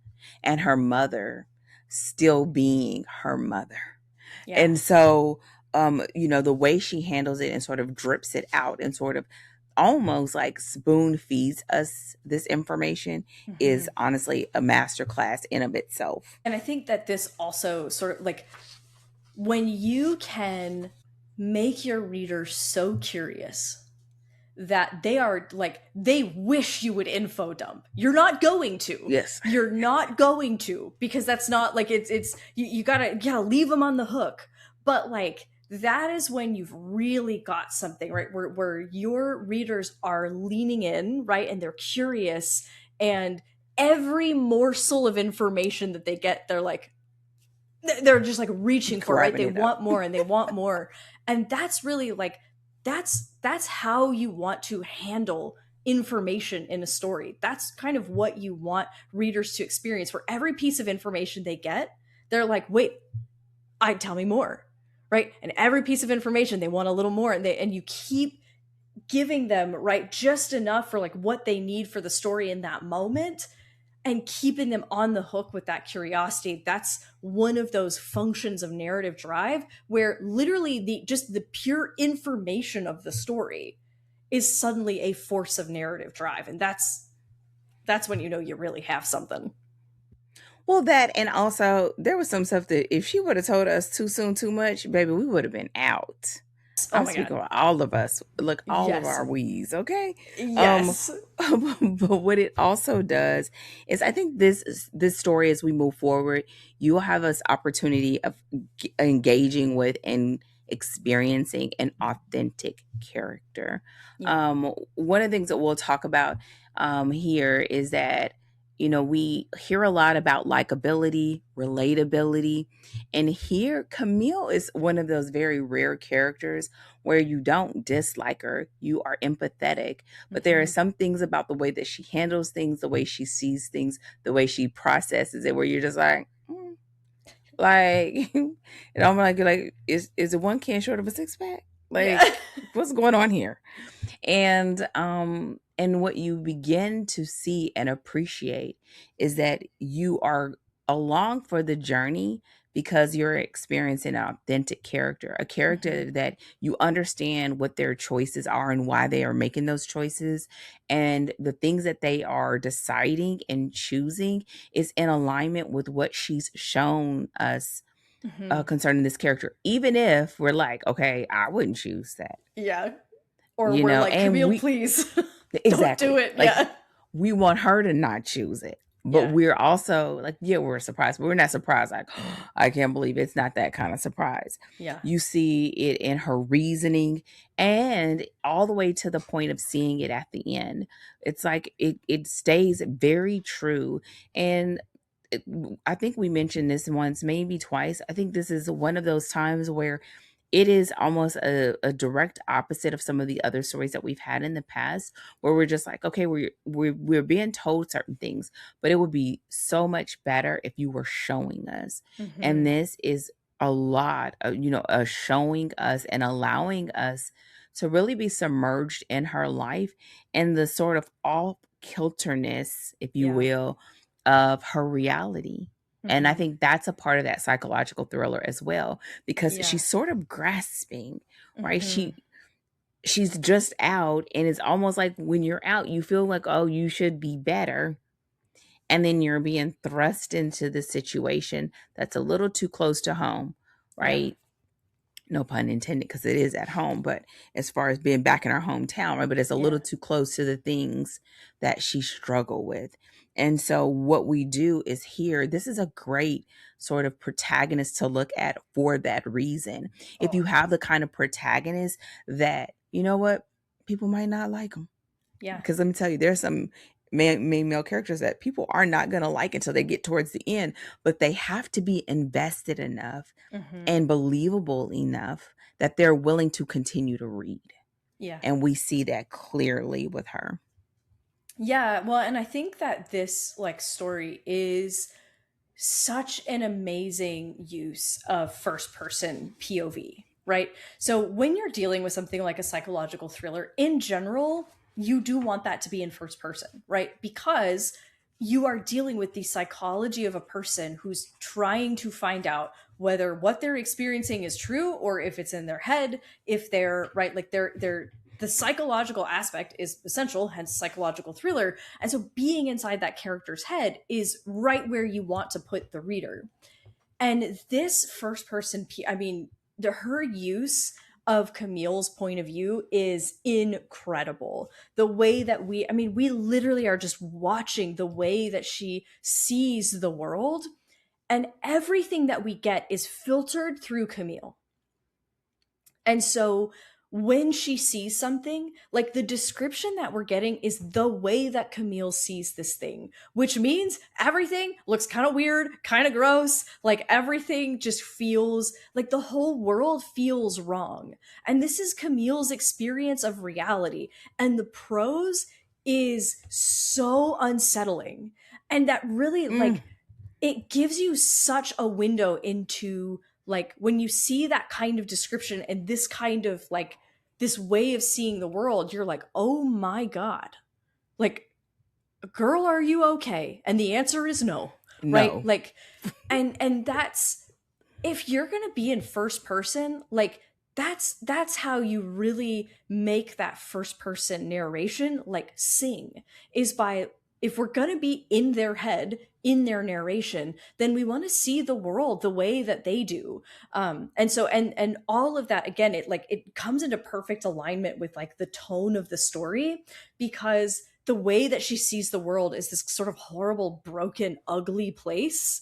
and her mother still being her mother. Yeah. And so, the way she handles it and sort of drips it out and sort of almost like spoon feeds us this information Mm-hmm. is honestly a masterclass in of itself. And I think that this also sort of like, when you can make your reader so curious that they are like, they wish you would info dump. You're not going to. Yes. You're not going to, because that's not like, you gotta leave them on the hook. But like, that is when you've really got something, right? Where your readers are leaning in, right? And they're curious, and every morsel of information that they get, they're just like reaching for, right? Grabbing They it up. want more and they want more. And that's really like, that's how you want to handle information in a story. That's kind of what you want readers to experience. For every piece of information they get, they're like, wait, tell me more, right? And every piece of information they want a little more, and you keep giving them, right, just enough for like what they need for the story in that moment, and keeping them on the hook with that curiosity. That's one of those functions of narrative drive, where literally the pure information of the story is suddenly a force of narrative drive. And that's when you know you really have something. Well, that, and also there was some stuff that if she would have told us too soon, too much, baby, we would have been out. Oh I'm my speaking god. for all of us, look, all of Yes. our we's, okay? Um, Yes. but what it also does is, I think this story, as we move forward, you will have us opportunity of engaging with and experiencing an authentic character. Yeah. One of the things that we'll talk about here is that, we hear a lot about likability, relatability, and here Camille is one of those very rare characters where you don't dislike her, you are empathetic, but there are Mm-hmm. some things about the way that she handles things, the way she sees things, the way she processes it, where you're just like, like, and I'm like, is it one can short of a six pack? Yeah. Like, what's going on here? And what you begin to see and appreciate is that you are along for the journey because you're experiencing an authentic character, a Mm-hmm. character that you understand what their choices are and why they are making those choices, and the things that they are deciding and choosing is in alignment with what she's shown us Mm-hmm. concerning this character, even if we're like, okay, I wouldn't choose that, Yeah. Or we're like, and Camille, we please don't do exactly, it. like, Yeah. we want her to not choose it, but Yeah. we're also like, yeah, we're surprised, but we're not surprised like, I can't believe it's not that kind of surprise. Yeah. You see it in her reasoning, and all the way to the point of seeing it at the end. It's like it stays very true. And it, I think we mentioned this once, maybe twice. I think this is one of those times where it is almost a direct opposite of some of the other stories that we've had in the past, where we're just like, okay, we're being told certain things, but it would be so much better if you were showing us. And Mm-hmm. this is a lot of, showing us and allowing us to really be submerged in her life and the sort of off kilterness, if you Yeah. will, of her reality. And I Mm-hmm. think that's a part of that psychological thriller as well, because Yeah. she's sort of grasping, right? Mm-hmm. She's just out, and it's almost like when you're out, you feel like, oh, you should be better. And then you're being thrust into the situation that's a little too close to home, Yeah. right? No pun intended, because it is at home, but as far as being back in our hometown, right? But it's a Yeah. little too close to the things that she struggled with. And so what we do is here, this is a great sort of protagonist to look at for that reason. If Oh, you have the kind of protagonist that, you know what, people might not like them. yeah. Because let me tell you, there's some main male characters that people are not going to like until they get towards the end, but they have to be invested enough Mm-hmm. and believable enough that they're willing to continue to read. Yeah. And we see that clearly with her. Yeah. Well, and I think that this like story is such an amazing use of first person POV, right? So when you're dealing with something like a psychological thriller, in general, you do want that to be in first person, right? Because you are dealing with the psychology of a person who's trying to find out whether what they're experiencing is true or if it's in their head, if they're right, like they're the psychological aspect is essential, hence psychological thriller. And so being inside that character's head is right where you want to put the reader. And this first person, I mean, her use of Camille's point of view is incredible. The way that I mean, we literally are just watching the way that she sees the world, and everything that we get is filtered through Camille. And so when she sees something, like the description that we're getting is the way that Camille sees this thing, which means everything looks kind of weird, kind of gross. Like everything just feels like the whole world feels wrong. And this is Camille's experience of reality. And the prose is so unsettling. And that really, Mm, like, it gives you such a window into like when you see that kind of description and this kind of like this way of seeing the world, you're like, oh my God, like, girl, are you okay? And the answer is no, right? no. Like, and that's, if you're gonna be in first person, like that's how you really make that first person narration like sing, is by, if we're gonna be in their head, in their narration, then we want to see the world the way that they do. And so and all of that, again, it like it comes into perfect alignment with like the tone of the story, because the way that she sees the world is this sort of horrible, broken, ugly place,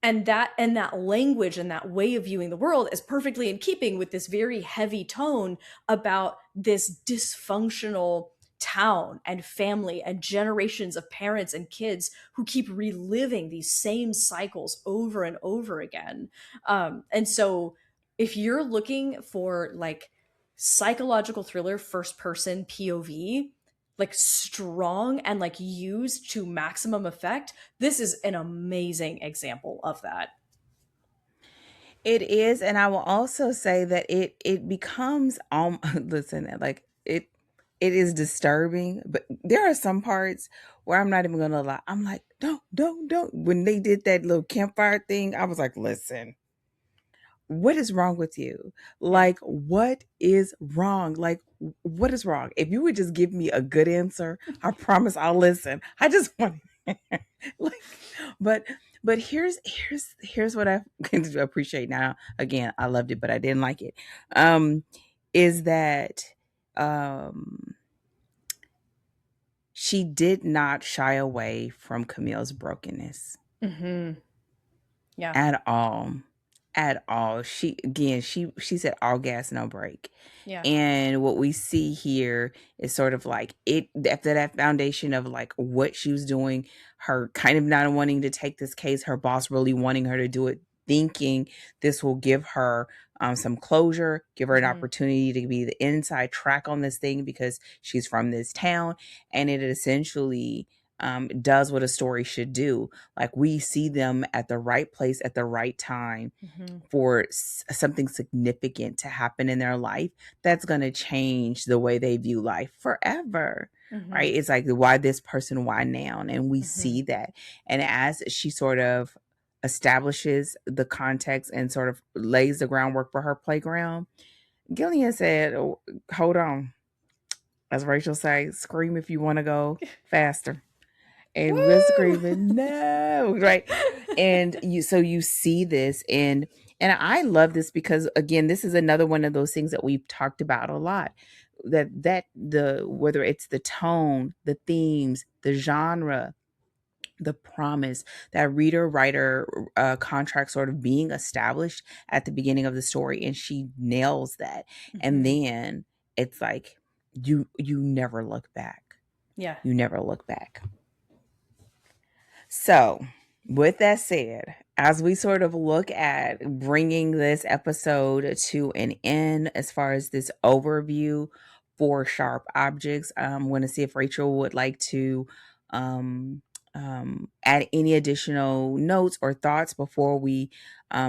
and that language and that way of viewing the world is perfectly in keeping with this very heavy tone about this dysfunctional town and family and generations of parents and kids who keep reliving these same cycles over and over again. And so if you're looking for like psychological thriller first person POV, like strong and like used to maximum effect, this is an amazing example of that. It is, and I will also say that it becomes listen, like it is disturbing, but there are some parts where I'm not even gonna lie. I'm like, don't. When they did that little campfire thing, I was like, listen, what is wrong with you? Yeah. Like, what is wrong? Like, what is wrong? If you would just give me a good answer, I promise I'll listen. I just want like, but here's what I can appreciate now. Again, I loved it, but I didn't like it. Um, is that um she did not shy away from Camille's brokenness Hmm. Yeah. at all. At all. She said all gas, no break. Yeah. And what we see here is sort of like it after that foundation of like what she was doing, her kind of not wanting to take this case, her boss really wanting her to do it, thinking this will give her some closure, give her an Hmm. opportunity to be the inside track on this thing because she's from this town. And it essentially does what a story should do. Like we see them at the right place at the right time Hmm. for something significant to happen in their life that's going to change the way they view life forever. Hmm. Right? It's like, why this person, why now? And we Hmm. see that. And as she sort of establishes the context and sort of lays the groundwork for her playground, Gillian said, "Oh, hold on." As Rachel says, scream if you want to go faster. And we're Woo! screaming, no, right? And you see this, and I love this because again, this is another one of those things that we've talked about a lot. That the whether it's the tone, the themes, the genre, the promise, that reader writer contract sort of being established at the beginning of the story, and she nails that. And Hmm. then it's like you never look back. Yeah. You never look back. So, with that said, as we sort of look at bringing this episode to an end, as far as this overview for sharp objects, I'm going to see if Rachel would like to um, add any additional notes or thoughts before we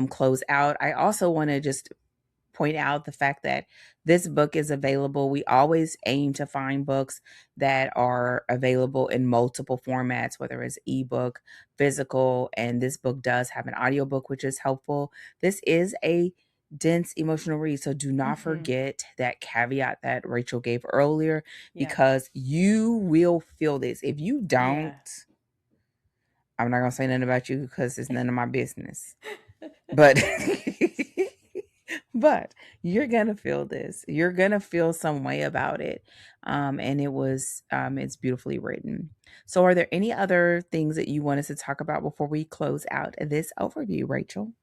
close out. I also want to just point out the fact that this book is available. We always aim to find books that are available in multiple formats, whether it's ebook, physical, and this book does have an audiobook, which is helpful. This is a dense emotional read, so do not Hmm. forget that caveat that Rachel gave earlier, Yeah. because you will feel this. If you don't, Yeah. I'm not gonna say nothing about you because it's none of my business. But but you're gonna feel this. You're gonna feel some way about it. And it's beautifully written. So are there any other things that you want us to talk about before we close out this overview, Rachel?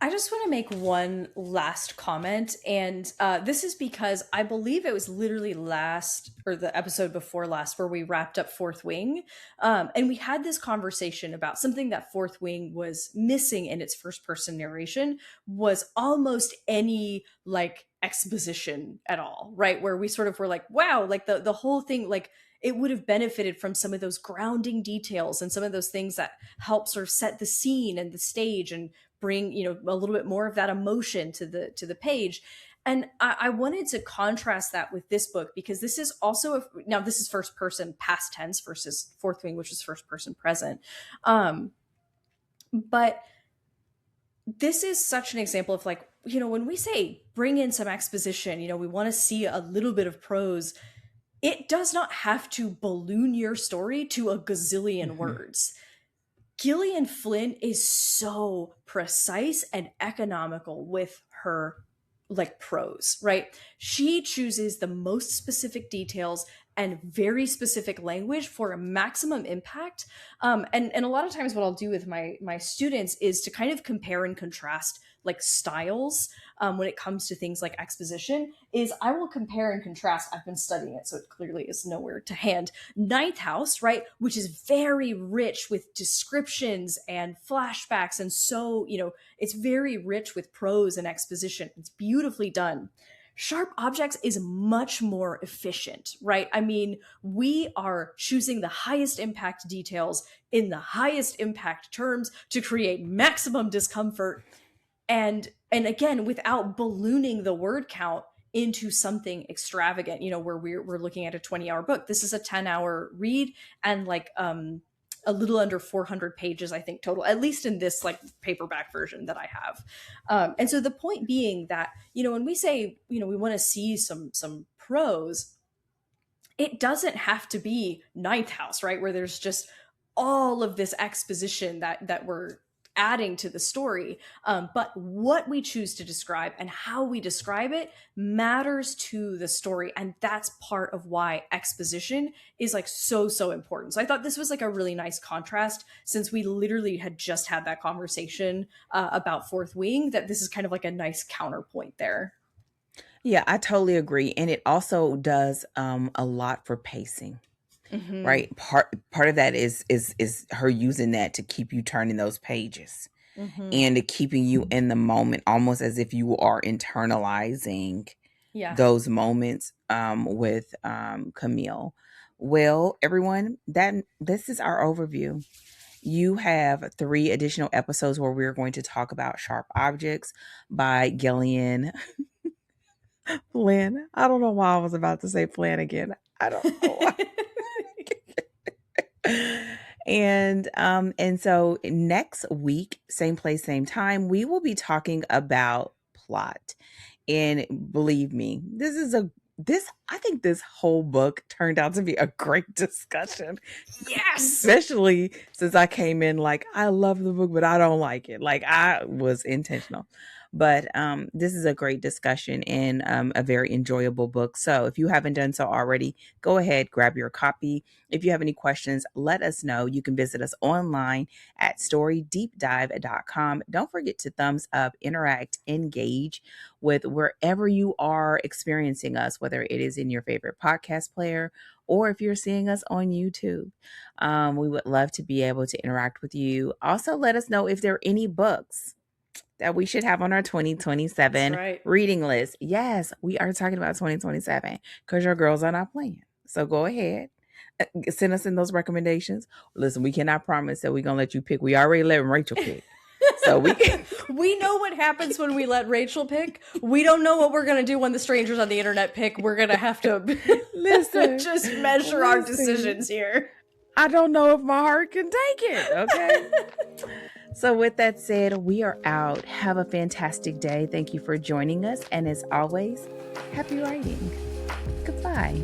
I just want to make one last comment, and this is because I believe it was literally the episode before last, where we wrapped up Fourth Wing, and we had this conversation about something that Fourth Wing was missing in its first-person narration was almost any like exposition at all, right? Where we sort of were like, wow, like the whole thing, like it would have benefited from some of those grounding details and some of those things that help sort of set the scene and the stage and bring, you know, a little bit more of that emotion to the page. And I wanted to contrast that with this book, because this is also now this is first person past tense versus Fourth Wing, which is first person present. But this is such an example of, like, you know, when we say bring in some exposition, you know, we want to see a little bit of prose. It does not have to balloon your story to a gazillion words. Gillian Flynn is so precise and economical with her like prose, right? She chooses the most specific details and very specific language for a maximum impact. And a lot of times what I'll do with my students is to kind of compare and contrast like styles when it comes to things like exposition. Is I will compare and contrast. I've been studying it, so it clearly is nowhere to hand. Ninth House, right, which is very rich with descriptions and flashbacks, and so, you know, it's very rich with prose and exposition. It's beautifully done. Sharp Objects is much more efficient, right? I mean, we are choosing the highest impact details in the highest impact terms to create maximum discomfort, and again, without ballooning the word count into something extravagant, you know, where we're looking at a 20-hour book. This is a 10-hour read, and like a little under 400 pages, I think, total, at least in this like paperback version that I have. And so the point being that, you know, when we say, you know, we want to see some prose, it doesn't have to be Ninth House, right, where there's just all of this exposition that we're adding to the story. But what we choose to describe and how we describe it matters to the story. And that's part of why exposition is like so important. So I thought this was like a really nice contrast, since we literally had just had that conversation about Fourth Wing, that this is kind of like a nice counterpoint there. Yeah, I totally agree. And it also does a lot for pacing. Mm-hmm. Right. Part of that is her using that to keep you turning those pages, Mm-hmm. and to keeping you in the moment, almost as if you are internalizing those moments with Camille. Well, everyone, this is our overview. You have 3 additional episodes where we're going to talk about Sharp Objects by Gillian Flynn. I don't know why I was about to say Flynn again. I don't know why. And so next week, same place, same time, we will be talking about plot. And believe me, I think this whole book turned out to be a great discussion. Yes. Especially since I came in like, I love the book, but I don't like it. Like, I was intentional. But this is a great discussion and a very enjoyable book. So if you haven't done so already, go ahead, grab your copy. If you have any questions, let us know. You can visit us online at storydeepdive.com. Don't forget to thumbs up, interact, engage with wherever you are experiencing us, whether it is in your favorite podcast player or if you're seeing us on YouTube. We would love to be able to interact with you. Also, let us know if there are any books that we should have on our 2027 reading list. Yes, we are talking about 2027 because your girls are not playing. So go ahead. Send us in those recommendations. Listen, we cannot promise that we're going to let you pick. We already let Rachel pick. So we know what happens when we let Rachel pick. We don't know what we're going to do when the strangers on the internet pick. We're going to have to just measure our decisions here. I don't know if my heart can take it. Okay. So with that said, we are out. Have a fantastic day. Thank you for joining us. And as always, happy writing. Goodbye.